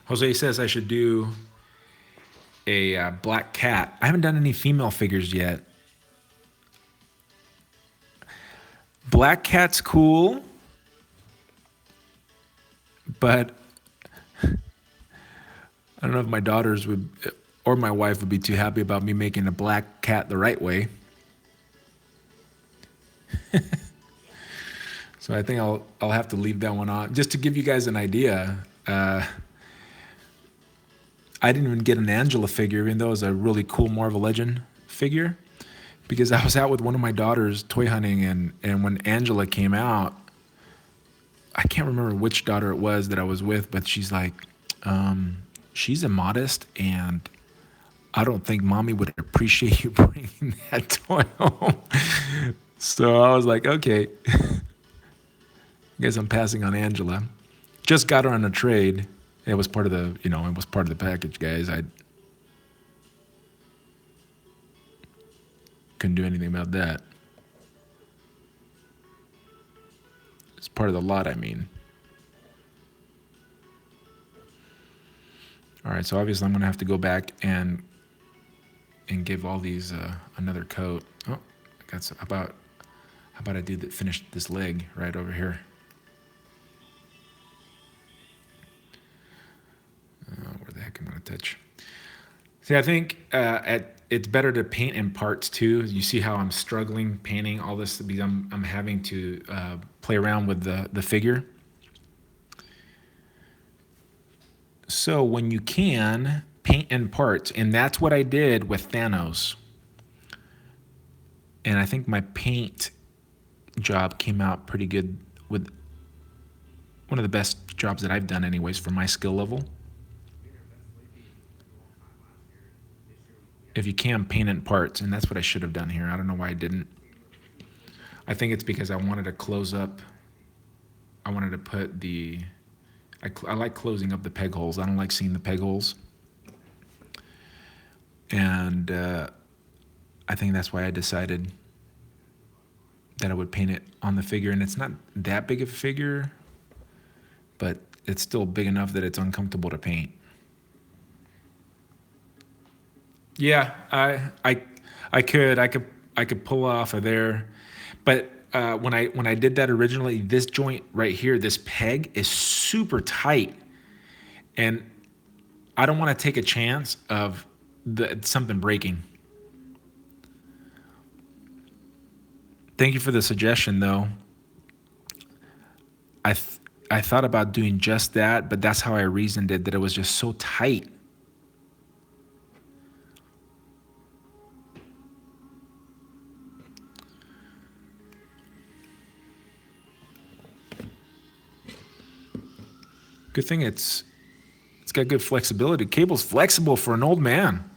Jose says I should do a black cat. I haven't done any female figures yet. Black cat's cool, but I don't know if my daughters would or my wife would be too happy about me making a black cat the right way. So I think I'll have to leave that one on. Just to give you guys an idea, I didn't even get an Angela figure, even though it was a really cool Marvel Legend figure, because I was out with one of my daughters toy hunting, and when Angela came out, I can't remember which daughter it was that I was with, but she's like, she's immodest, and I don't think mommy would appreciate you bringing that toy home. So I was like, okay, I guess I'm passing on Angela. Just got her on a trade. It was part of the package, guys. I couldn't do anything about that. It's part of the lot, I mean. All right, so obviously I'm gonna have to go back and give all these another coat. Oh, I got some, how about I finish this leg right over here. Where the heck am I gonna touch? See, I think it's better to paint in parts too. You see how I'm struggling painting all this because I'm having to play around with the figure. So when you can, paint in parts, and that's what I did with Thanos. And I think my paint job came out pretty good, with one of the best jobs that I've done anyways for my skill level. If you can, paint in parts, and that's what I should have done here. I don't know why I didn't. I think it's because I wanted to close up. I wanted to put I like closing up the peg holes. I don't like seeing the peg holes. And I think that's why I decided that I would paint it on the figure. And it's not that big of a figure, but it's still big enough that it's uncomfortable to paint. Yeah, I could pull off of there, but when I did that originally, this joint right here, this peg is super tight, and I don't want to take a chance of something breaking. Thank you for the suggestion, though. I thought about doing just that, but that's how I reasoned it, that it was just so tight. Good thing it's got good flexibility. Cable's flexible for an old man.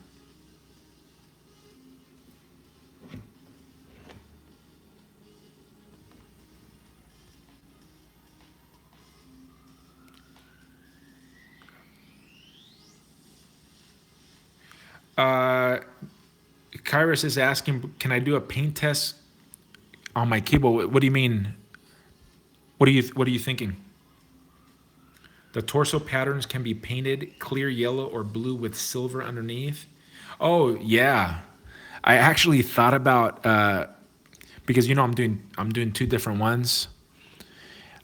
Kairos is asking, can I do a paint test on my cable? What do you mean? What are you thinking? The torso patterns can be painted clear yellow or blue with silver underneath. Oh yeah, I actually thought about because I'm doing two different ones.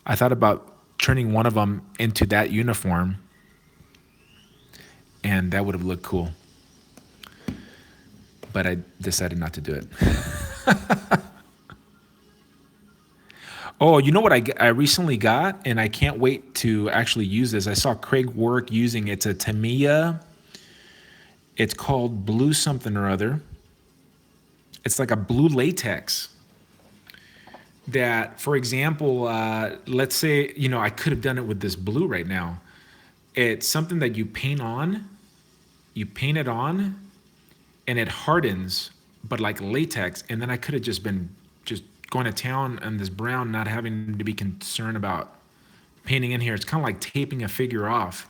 I thought about turning one of them into that uniform, and that would have looked cool. But I decided not to do it. Oh, you know what I recently got, and I can't wait to actually use this. I saw Craig work using it's a Tamiya. It's called Blue something or other. It's like a blue latex that, for example, let's say, I could have done it with this blue right now. It's something that you paint it on, and it hardens, but like latex. And then I could have just been just going to town on this brown, not having to be concerned about painting in here. It's kind of like taping a figure off.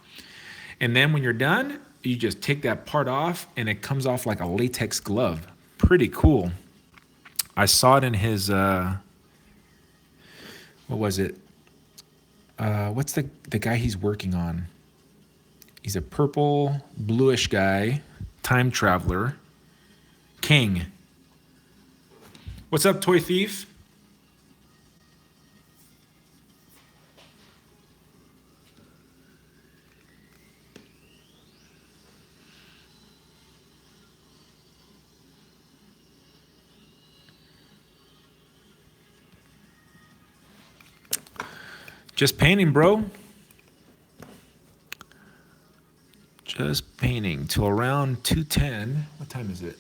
And then when you're done, you just take that part off, and it comes off like a latex glove. Pretty cool. I saw it in his, what was it? What's the guy he's working on? He's a purple, bluish guy, time traveler, King. What's up, Toy Thief? Just painting, bro. Just painting till around 2:10. What time is it?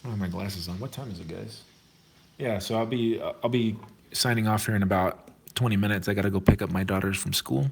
I don't have my glasses on. What time is it, guys? Yeah, so I'll be signing off here in about 20 minutes. I got to go pick up my daughters from school.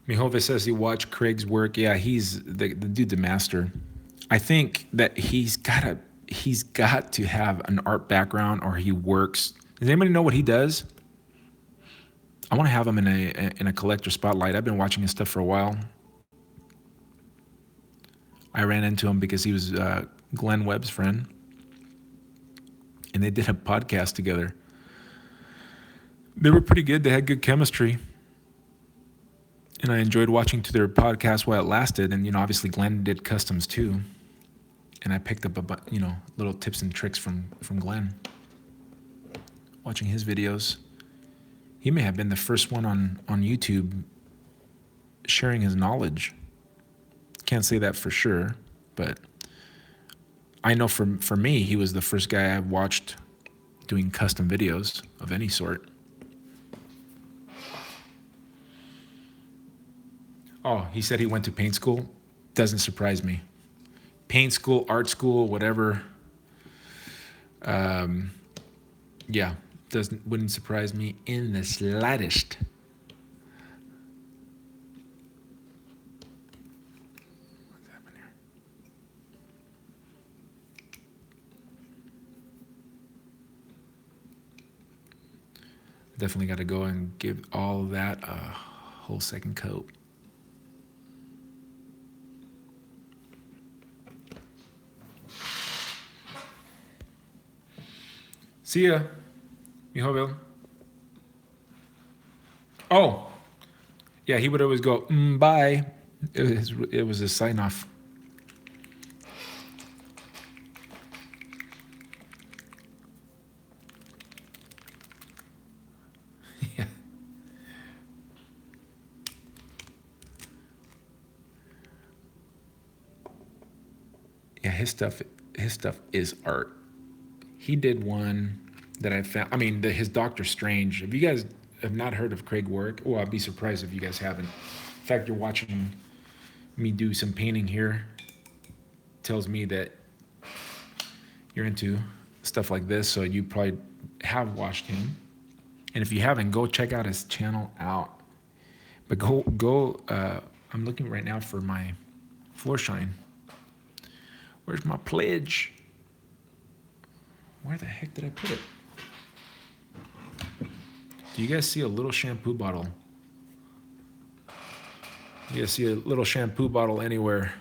Mihova says he watched Craig's work. Yeah, he's the dude, the master. I think that he's got to have an art background, or he works. Does anybody know what he does? I want to have him in a collector spotlight. I've been watching his stuff for a while. I ran into him because he was Glenn Webb's friend, and they did a podcast together. They were pretty good. They had good chemistry, and I enjoyed watching to their podcast while it lasted. And obviously Glenn did customs too, and I picked up little tips and tricks from Glenn. Watching his videos, he may have been the first one on YouTube sharing his knowledge. Can't say that for sure, but I know for me, he was the first guy I watched doing custom videos of any sort. Oh, he said he went to paint school. Doesn't surprise me. Paint school, art school, whatever. Yeah, wouldn't surprise me in the slightest. What's happening here? Definitely got to go and give all that a whole second coat. See ya, Mijovel. Oh, yeah, he would always go, bye. It was a sign off. Yeah. Yeah, his stuff is art. He did one that I found. I mean, his Doctor Strange. Have you guys have not heard of Craig work. Well, I'd be surprised if you guys haven't. In fact, you're watching me do some painting here. Tells me that you're into stuff like this, so you probably have watched him. And if you haven't, go check out his channel out. But go. I'm looking right now for my floor shine. Where's my pledge? Where the heck did I put it? Do you guys see a little shampoo bottle? You guys see a little shampoo bottle anywhere?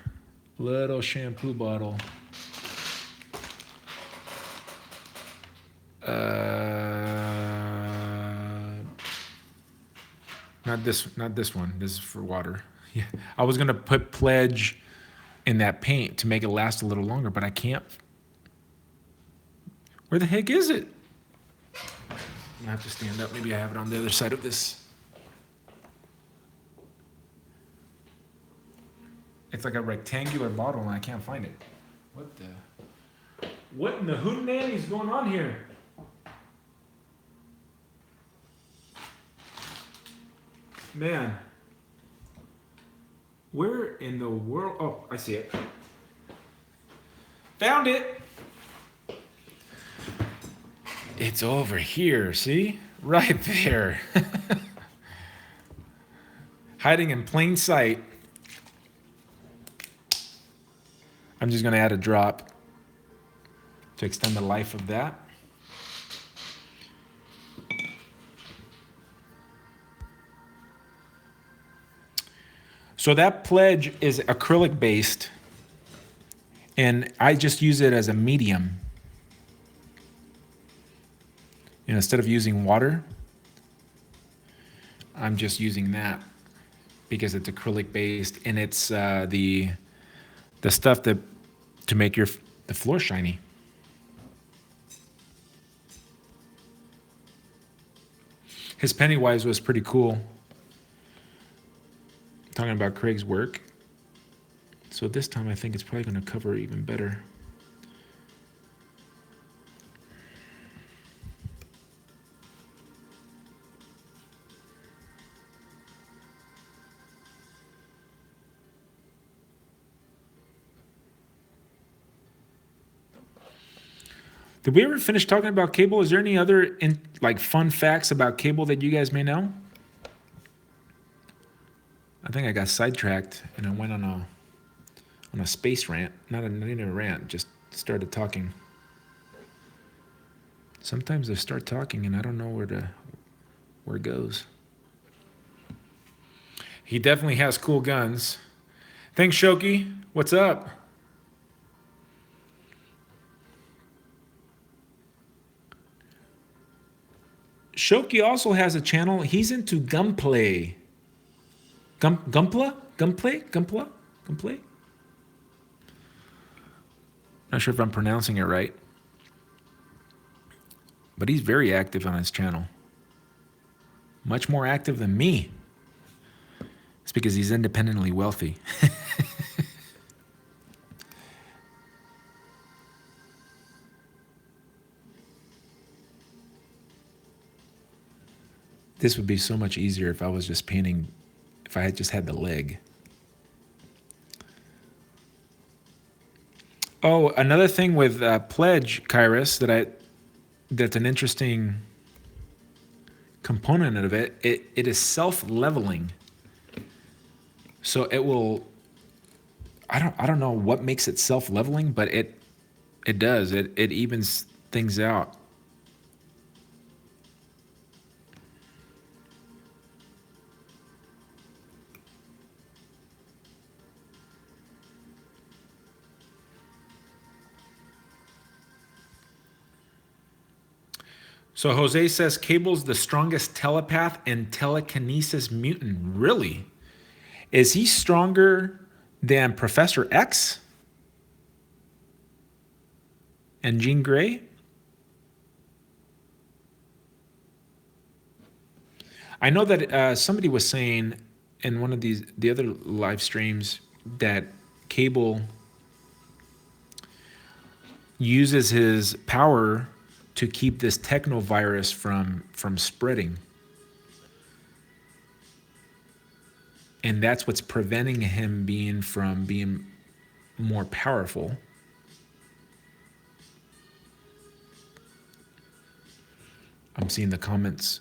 Little shampoo bottle. Not this one. This is for water. Yeah. I was gonna put pledge in that paint to make it last a little longer, but I can't. Where the heck is it? I have to stand up. Maybe I have it on the other side of this. It's like a rectangular bottle and I can't find it. What in the hootenanny is going on here? Man. Where in the world? Oh, I see it. Found it. It's over here, see? Right there. Hiding in plain sight. I'm just going to add a drop to extend the life of that. So that pledge is acrylic based, and I just use it as a medium. And instead of using water, I'm just using that because it's acrylic based, and it's the stuff that to make the floor shiny. His Pennywise was pretty cool. Talking about Craig's work. So this time I think it's probably going to cover even better. Did we ever finish talking about cable? Is there any other fun facts about cable that you guys may know? I think I got sidetracked and I went on a space rant. Not even a rant, just started talking. Sometimes I start talking and I don't know where it goes. He definitely has cool guns. Thanks, Shoki. What's up? Shoki also has a channel. He's into gunplay. Gunplay? Not sure if I'm pronouncing it right. But he's very active on his channel. Much more active than me. It's because he's independently wealthy. This would be so much easier if I was just painting, if I had just had the leg. Oh, another thing with Pledge, Kairos, that's an interesting component of it. It is self-leveling. So it will. I don't know what makes it self-leveling, but it does. It evens things out. So Jose says Cable's the strongest telepath and telekinesis mutant. Really? Is he stronger than Professor X and Jean Grey? I know that somebody was saying in one of the other live streams that Cable uses his power to keep this technovirus from spreading. And that's what's preventing him from being more powerful. I'm seeing the comments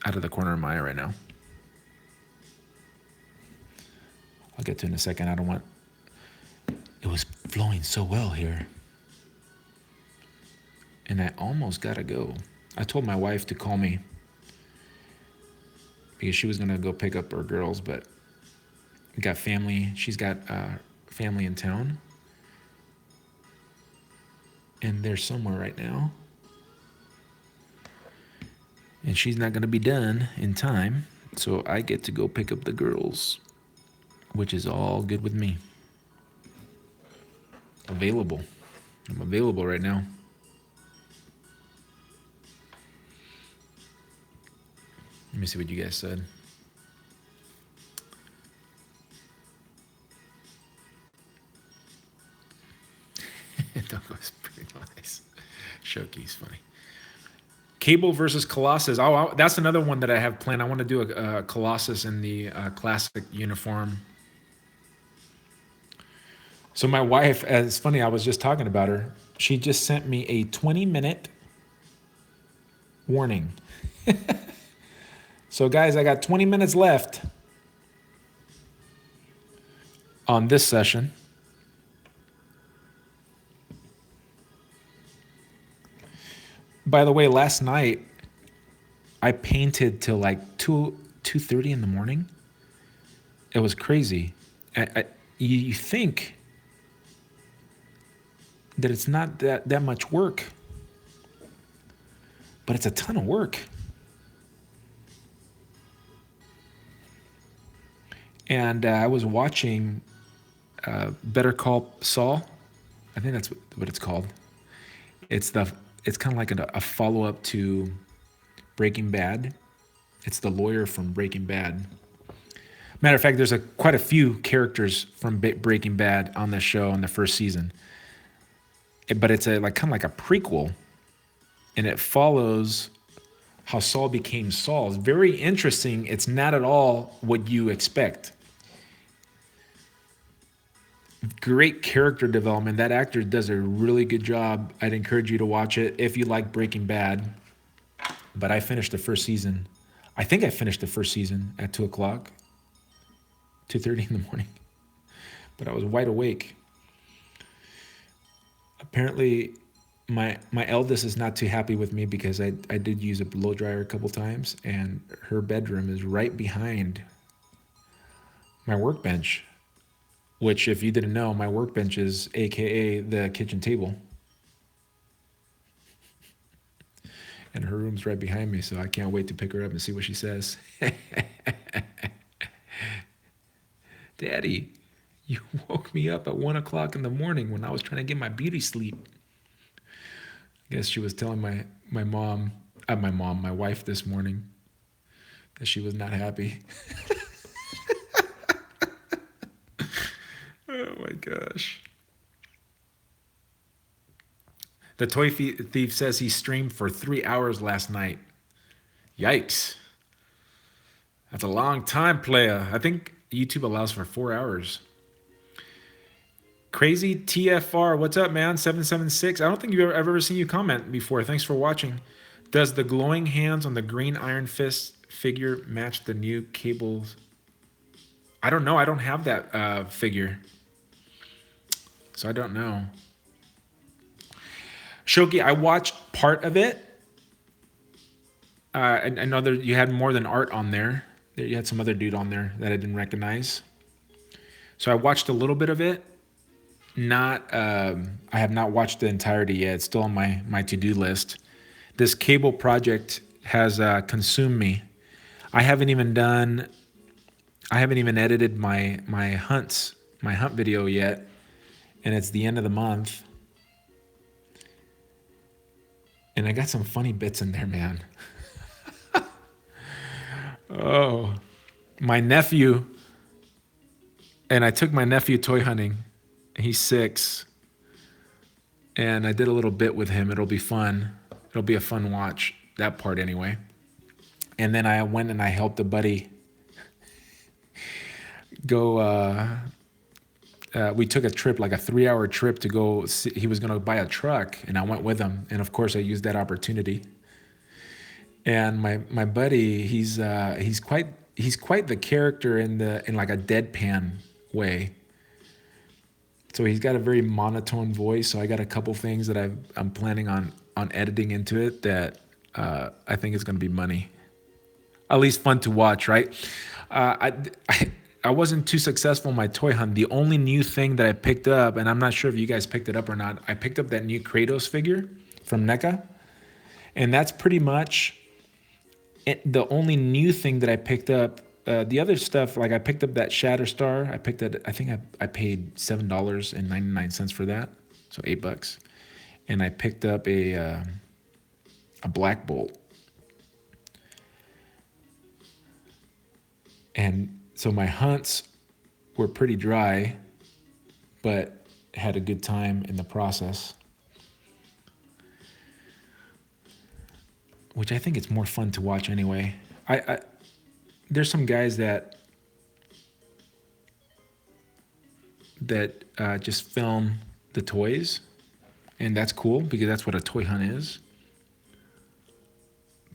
out of the corner of my eye right now. I'll get to it in a second. I don't want... It was flowing so well here. And I almost gotta go. I told my wife to call me because she was gonna go pick up her girls, but we got family. She's got family in town. And they're somewhere right now. And she's not gonna be done in time. So I get to go pick up the girls, which is all good with me. Available. I'm available right now. Let me see what you guys said. That was pretty nice. Shoki's funny. Cable versus Colossus. Oh, that's another one that I have planned. I want to do a Colossus in the classic uniform. So my wife, it's funny, I was just talking about her. She just sent me a 20-minute warning. So guys, I got 20 minutes left on this session. By the way, last night I painted till like 2:30 in the morning. It was crazy. You think that it's not that much work, but it's a ton of work. And I was watching Better Call Saul. I think that's what it's called. It's kind of like a follow-up to Breaking Bad. It's the lawyer from Breaking Bad. Matter of fact, there's quite a few characters from Breaking Bad on the show in the first season. But it's kind of like a prequel, and it follows how Saul became Saul. It's very interesting. It's not at all what you expect. Great character development. That actor does a really good job. I'd encourage you to watch it if you like Breaking Bad. But I finished the first season. I think I finished the first season at 2 o'clock, 2:30 in the morning. But I was wide awake. Apparently, my eldest is not too happy with me because I did use a blow dryer a couple times, and her bedroom is right behind my workbench. Which, if you didn't know, my workbench is AKA the kitchen table. And her room's right behind me, so I can't wait to pick her up and see what she says. Daddy, you woke me up at 1 o'clock in the morning when I was trying to get my beauty sleep. I guess she was telling my wife this morning that she was not happy. Oh my gosh. The Toy Thief says he streamed for 3 hours last night. Yikes. That's a long time, playa. I think YouTube allows for 4 hours. Crazy TFR, what's up, man? 776. I don't think I've ever seen you comment before. Thanks for watching. Does the glowing hands on the green Iron Fist figure match the new cables? I don't know. I don't have that figure. So I don't know. Shoki, I watched part of it. I know you had more than art on there. You had some other dude on there that I didn't recognize. So I watched a little bit of it. I have not watched the entirety yet. It's still on my to-do list. This cable project has consumed me. I haven't even edited my hunt video yet. And it's the end of the month. And I got some funny bits in there, man. Oh, my nephew. And I took my nephew toy hunting. He's 6. And I did a little bit with him. It'll be fun. It'll be a fun watch. That part anyway. And then I went and I helped a buddy go. We took a trip, like a 3-hour trip to go. See, he was going to buy a truck, and I went with him. And of course, I used that opportunity. And my buddy, he's quite the character in like a deadpan way. So he's got a very monotone voice. So I got a couple things that I'm planning on editing into it that I think is going to be money. At least fun to watch, right? I wasn't too successful in my toy hunt. The only new thing that I picked up, and I'm not sure if you guys picked it up or not, I picked up that new Kratos figure from NECA, and that's pretty much the only new thing that I picked up. The other stuff, like I picked up that Shatterstar. I picked that. I think I paid $7.99 for that, so $8. And I picked up a Black Bolt. And so my hunts were pretty dry, but had a good time in the process. Which I think it's more fun to watch anyway. There's some guys that just film the toys, and that's cool because that's what a toy hunt is.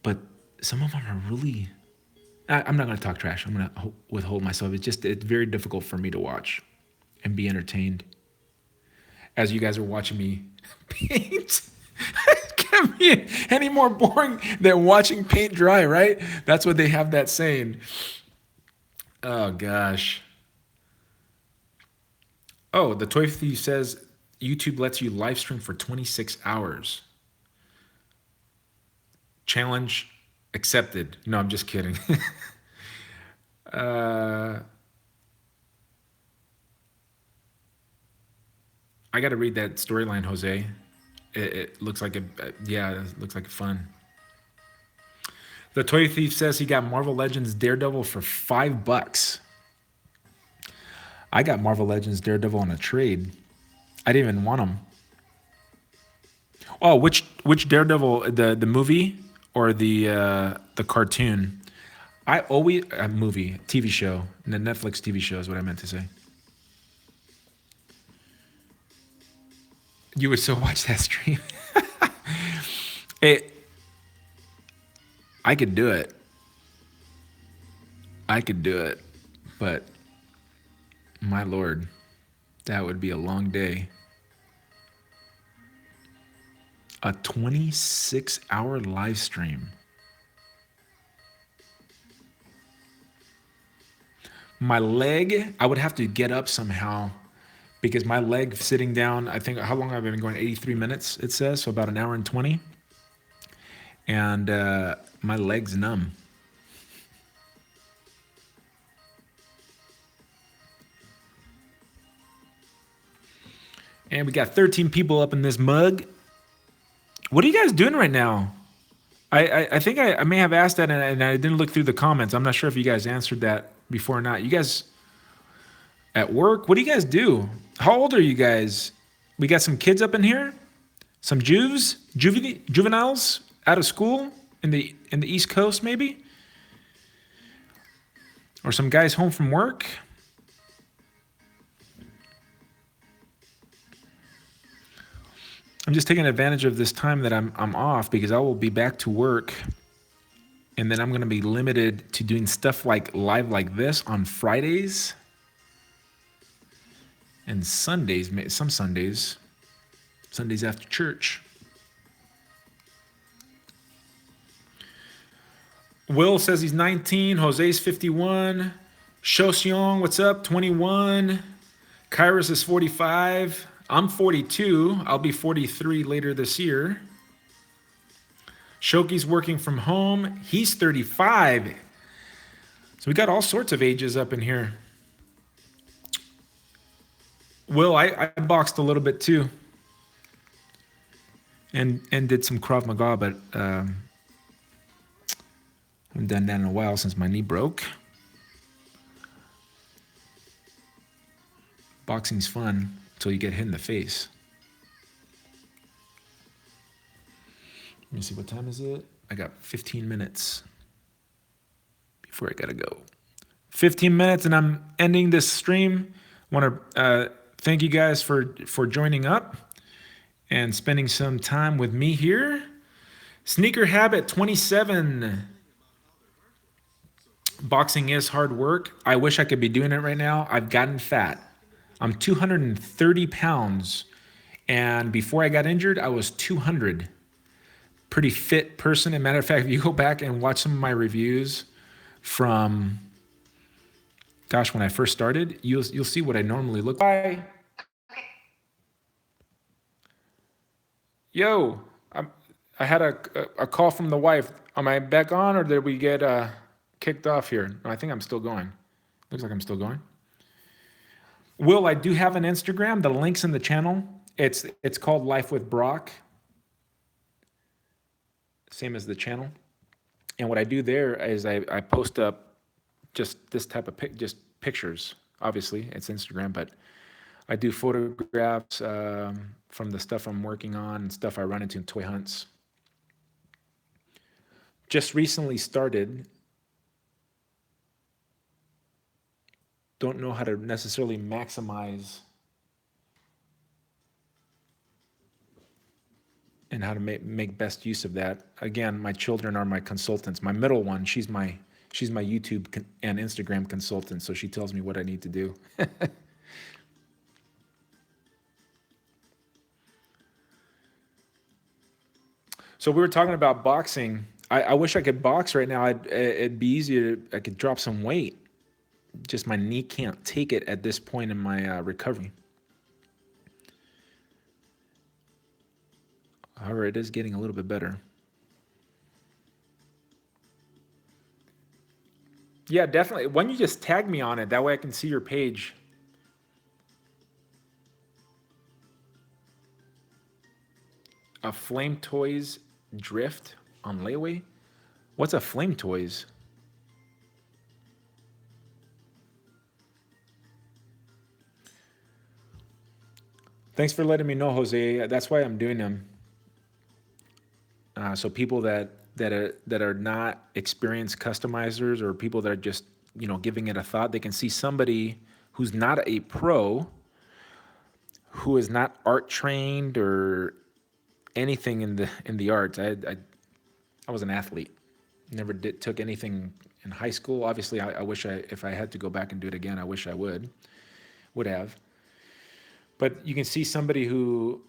But some of them are really. I'm not going to talk trash. I'm going to withhold myself. It's very difficult for me to watch and be entertained as you guys are watching me paint. Can't be any more boring than watching paint dry, right? That's what they have that saying. Oh, gosh. Oh, the Toy Thief says YouTube lets you live stream for 26 hours. Challenge accepted. No, I'm just kidding. I got to read that storyline, Jose. It looks like it looks like fun. The Toy Thief says he got Marvel Legends Daredevil for $5. I got Marvel Legends Daredevil on a trade. I didn't even want them. Oh, which Daredevil? The movie or the cartoon? I always a movie, TV show, the Netflix TV show is what I meant to say. You would still watch that stream? I could do it. I could do it, but my lord, that would be a long day. A 26-hour live stream. My leg, I would have to get up somehow because my leg sitting down, I think, how long have I been going? 83 minutes, it says, so about an hour and 20. And my leg's numb. And we got 13 people up in this mug. What are you guys doing right now? I think I may have asked that and I didn't look through the comments. I'm not sure if you guys answered that before or not. You guys at work? What do you guys do? How old are you guys? We got some kids up in here? Some juveniles out of school in the East Coast maybe? Or some guys home from work? I'm just taking advantage of this time that I'm off because I will be back to work, and then I'm going to be limited to doing stuff like live like this on Fridays and Sundays, some Sundays after church. Will says he's 19. Jose's 51. Shoseong, what's up? 21. Kairos is 45. I'm 42. I'll be 43 later this year. Shoki's working from home. He's 35. So we got all sorts of ages up in here. Will, I boxed a little bit too. And did some Krav Maga, but I haven't done that in a while since my knee broke. Boxing's fun until you get hit in the face. Let me see, what time is it? I got 15 minutes before I gotta go. 15 minutes and I'm ending this stream. I want to thank you guys for joining up and spending some time with me here. Sneaker Habit 27. Boxing is hard work. I wish I could be doing it right now. I've gotten fat. I'm 230 pounds. And before I got injured, I was 200. Pretty fit person. As a matter of fact, if you go back and watch some of my reviews from, gosh, when I first started, you'll see what I normally look like. Yo, I had a call from the wife. Am I back on or did we get kicked off here? No, I think I'm still going. Looks like I'm still going. Will, I do have an Instagram. The link's in the channel. It's called Life with Brock. Same as the channel. And what I do there is I post up just this type of just pictures. Obviously, it's Instagram, but I do photographs from the stuff I'm working on and stuff I run into in toy hunts. Just recently started. Don't know how to necessarily maximize and how to make best use of that. Again, my children are my consultants. My middle one, she's my YouTube and Instagram consultant, so she tells me what I need to do. So we were talking about boxing. I wish I could box right now. It'd be easier. I could drop some weight. Just my knee can't take it at this point in my recovery. However, it is getting a little bit better. Yeah, definitely. Why don't you just tag me on it? That way I can see your page. A Flame Toys drift on layaway? What's a Flame Toys? Thanks for letting me know, Jose. That's why I'm doing them. So people that are not experienced customizers or people that are just giving it a thought, they can see somebody who's not a pro, who is not art trained or anything in the arts. I was an athlete, never took anything in high school. Obviously, I wish if I had to go back and do it again, I wish I would have. But you can see somebody who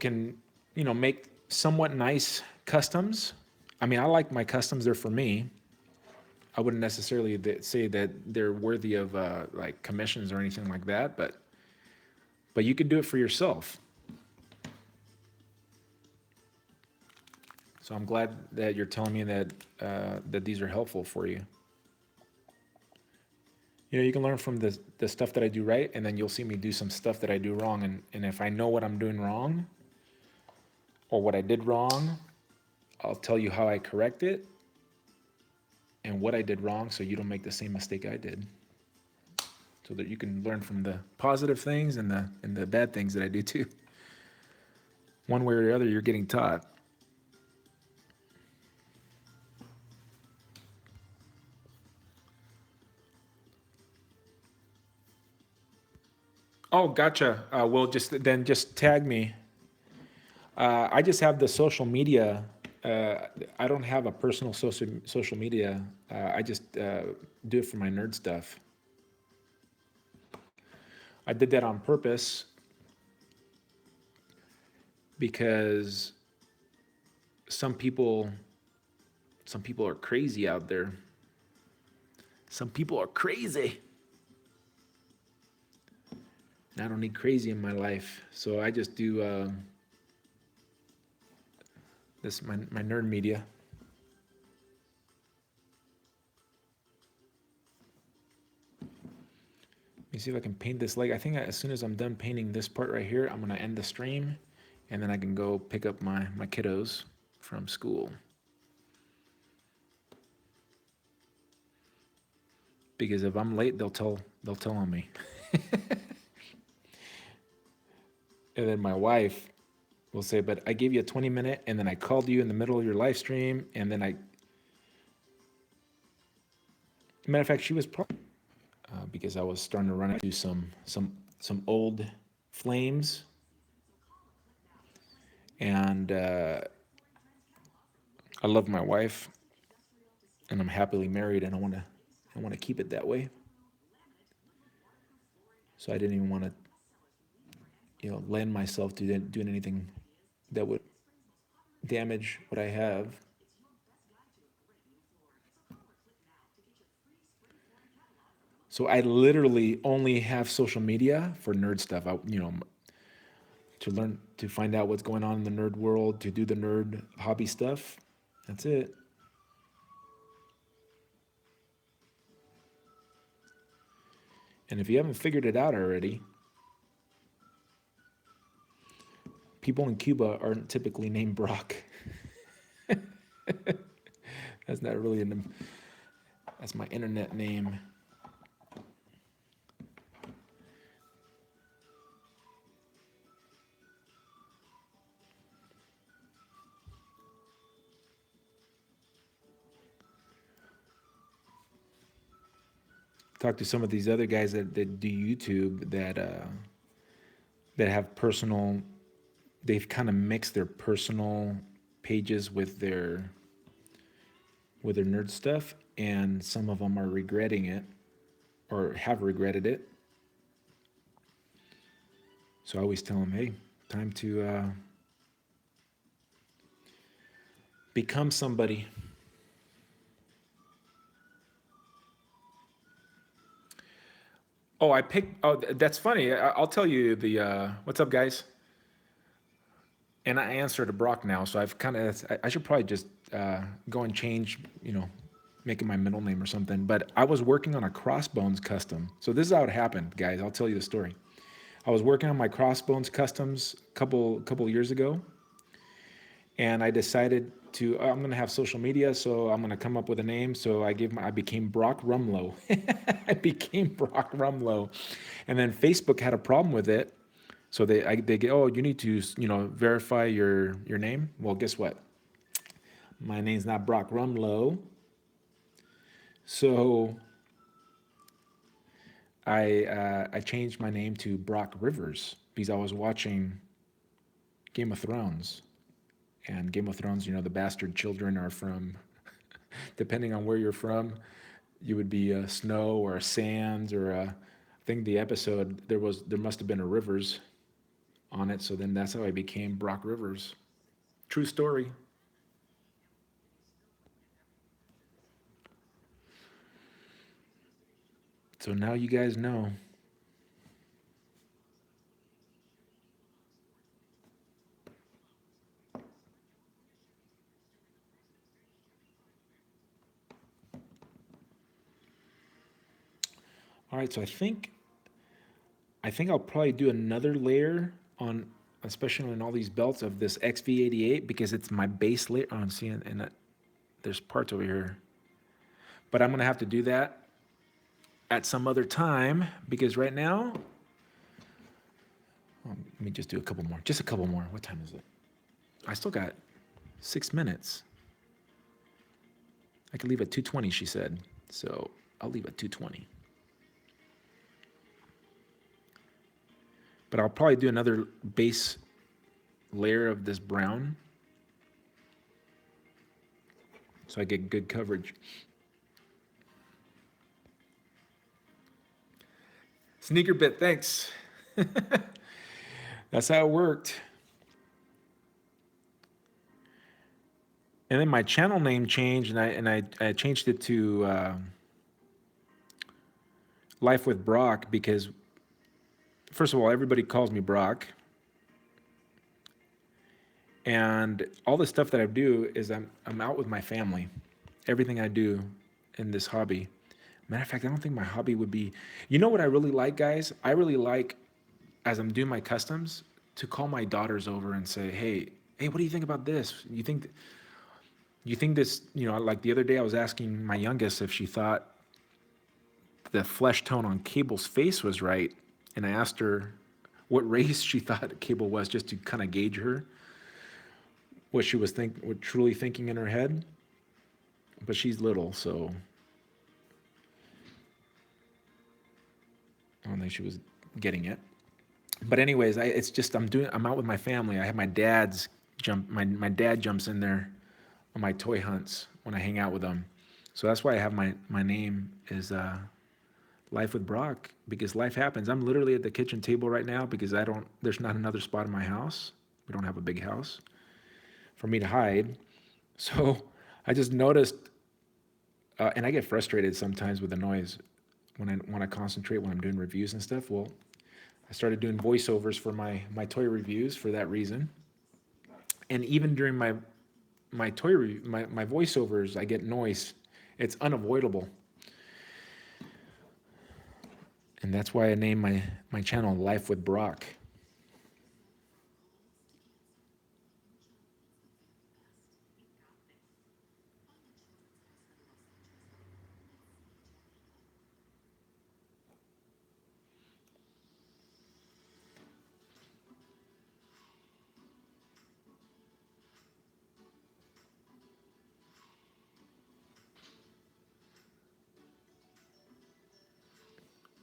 can make somewhat nice customs. I mean, I like my customs. They're for me. I wouldn't necessarily say that they're worthy of like commissions or anything like that, but you could do it for yourself. So I'm glad that you're telling me that that these are helpful for you. You can learn from the stuff that I do right, and then you'll see me do some stuff that I do wrong. And if I know what I'm doing wrong or what I did wrong, I'll tell you how I correct it and what I did wrong so you don't make the same mistake I did. So that you can learn from the positive things and the bad things that I do too. One way or the other, you're getting taught. Oh, gotcha. Well, just tag me. I just have the social media. I don't have a personal social media. I just do it for my nerd stuff. I did that on purpose because some people are crazy out there. Some people are crazy. I don't need crazy in my life, so I just do this my nerd media. Let me see if I can paint this leg. I think as soon as I'm done painting this part right here, I'm gonna end the stream, and then I can go pick up my kiddos from school. Because if I'm late, they'll tell on me. And then my wife will say, but I gave you a 20-minute, and then I called you in the middle of your live stream, and then Matter of fact, she was probably because I was starting to run into some old flames, and I love my wife, and I'm happily married, and I want to keep it that way. So I didn't even want to lend myself to doing anything that would damage what I have. So I literally only have social media for nerd stuff. To learn to find out what's going on in the nerd world, to do the nerd hobby stuff. That's it. And if you haven't figured it out already, people in Cuba aren't typically named Brock. That's not really that's my internet name. Talk to some of these other guys that do YouTube that have personal. They've kind of mixed their personal pages with their nerd stuff, and some of them are regretting it or have regretted it. So I always tell them, hey, time to become somebody. Oh, I picked. Oh, that's funny. I'll tell you the. What's up, guys? And I answer to Brock now, so I've kind of. I should probably just go and change. Make it my middle name or something. But I was working on a Crossbones custom. So this is how it happened, guys. I'll tell you the story. I was working on my Crossbones customs a couple years ago, and I decided to I'm gonna have social media, so I'm gonna come up with a name. So I became Brock Rumlow. I became Brock Rumlow, and then Facebook had a problem with it. So they get, oh, you need to verify your name. Well, guess what? My name's not Brock Rumlow. So I changed my name to Brock Rivers because I was watching Game of Thrones, and Game of Thrones, the bastard children are from, depending on where you're from, you would be a Snow or a Sands or I think the episode there must have been a Rivers on it. So then that's how I became Brock Rivers. True story. So now you guys know. All right, so I think I'll probably do another layer on, especially on all these belts of this XV88 because it's my base layer. Oh, I'm seeing, and there's parts over here, but I'm gonna have to do that at some other time because right now, let me just do a couple more, just a couple more. What time is it? I still got 6 minutes. I could leave at 2:20, she said, so I'll leave at 2:20. But I'll probably do another base layer of this brown so I get good coverage. Sneaker bit, thanks. That's how it worked. And then my channel name changed, and I changed it to Life with Brock because, first of all, everybody calls me Brock, and all the stuff that I do is I'm out with my family. Everything I do in this hobby. Matter of fact, I don't think my hobby would be. You know what I really like, guys? I really like, as I'm doing my customs, to call my daughters over and say, hey, what do you think about this? You think this, like the other day I was asking my youngest if she thought the flesh tone on Cable's face was right. And I asked her what race she thought Cable was just to kind of gauge her, what she was truly thinking in her head. But she's little, so don't think she was getting it. But anyways, it's just I'm out with my family. I have my dad jumps in there on my toy hunts when I hang out with them. So that's why I have my name is Life with Brock, because life happens. I'm literally at the kitchen table right now because there's not another spot in my house. We don't have a big house for me to hide. So I just noticed, and I get frustrated sometimes with the noise when I want to concentrate when I'm doing reviews and stuff. Well, I started doing voiceovers for my toy reviews for that reason. And even during my voiceovers, I get noise. It's unavoidable. And that's why I named my channel Life with Brock.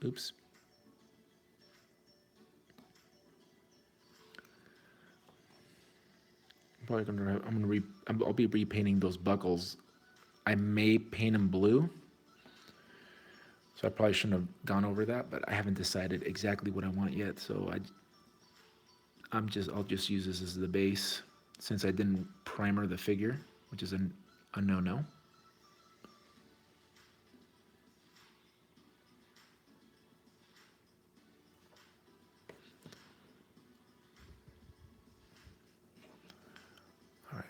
Oops. I'll be repainting those buckles. I may paint them blue. So I probably shouldn't have gone over that, but I haven't decided exactly what I want yet. So I'll just use this as the base since I didn't primer the figure, which is a no-no. All right.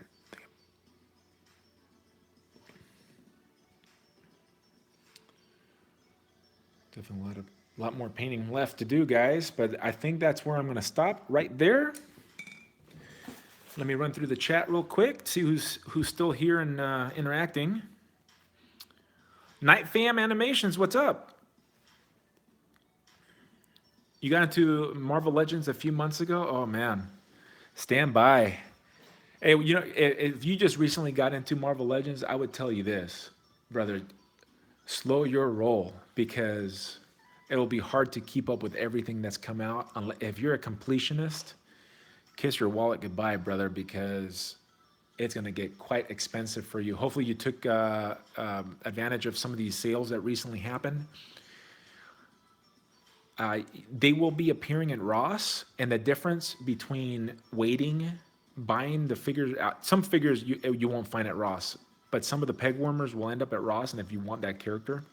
Definitely a lot more painting left to do, guys, but I think that's where I'm going to stop right there. Let me run through the chat real quick, see who's still here and interacting. Night Fam Animations, what's up? You got into Marvel Legends a few months ago? Oh man, stand by. Hey, you know, if you just recently got into Marvel Legends, I would tell you this, brother, slow your roll because it'll be hard to keep up with everything that's come out. If you're a completionist, kiss your wallet goodbye, brother, because it's going to get quite expensive for you. Hopefully you took advantage of some of these sales that recently happened. They will be appearing at Ross, and the difference between buying the figures, some figures you won't find at Ross, but some of the peg warmers will end up at Ross, and if you want that character,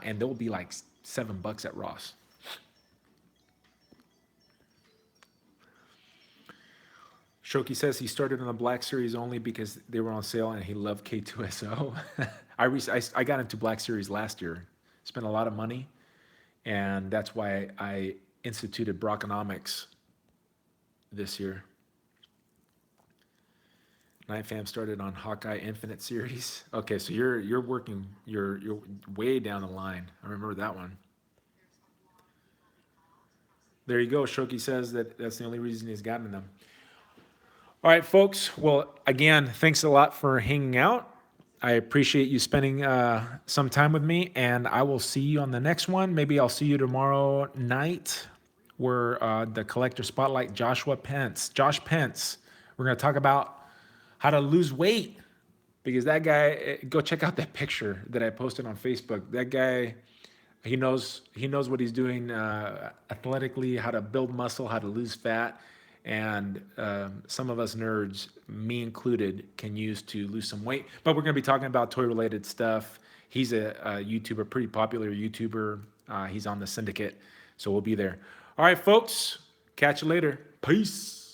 and they'll be like $7 at Ross. Shoki says he started on the Black Series only because they were on sale and he loved K2SO. I got into Black Series last year, spent a lot of money, and that's why I instituted Brockonomics this year. Night Fam started on Hawkeye Infinite series. Okay, so you're working, you're way down the line. I remember that one. There you go. Shoki says that's the only reason he's gotten them. All right, folks. Well, again, thanks a lot for hanging out. I appreciate you spending some time with me, and I will see you on the next one. Maybe I'll see you tomorrow night where the collector spotlight Josh Pence. We're going to talk about how to lose weight because that guy, go check out that picture that I posted on Facebook. That guy, he knows what he's doing athletically, how to build muscle, how to lose fat. And some of us nerds, me included, can use to lose some weight. But we're going to be talking about toy-related stuff. He's a YouTuber, pretty popular YouTuber. He's on the syndicate, so we'll be there. All right, folks. Catch you later. Peace.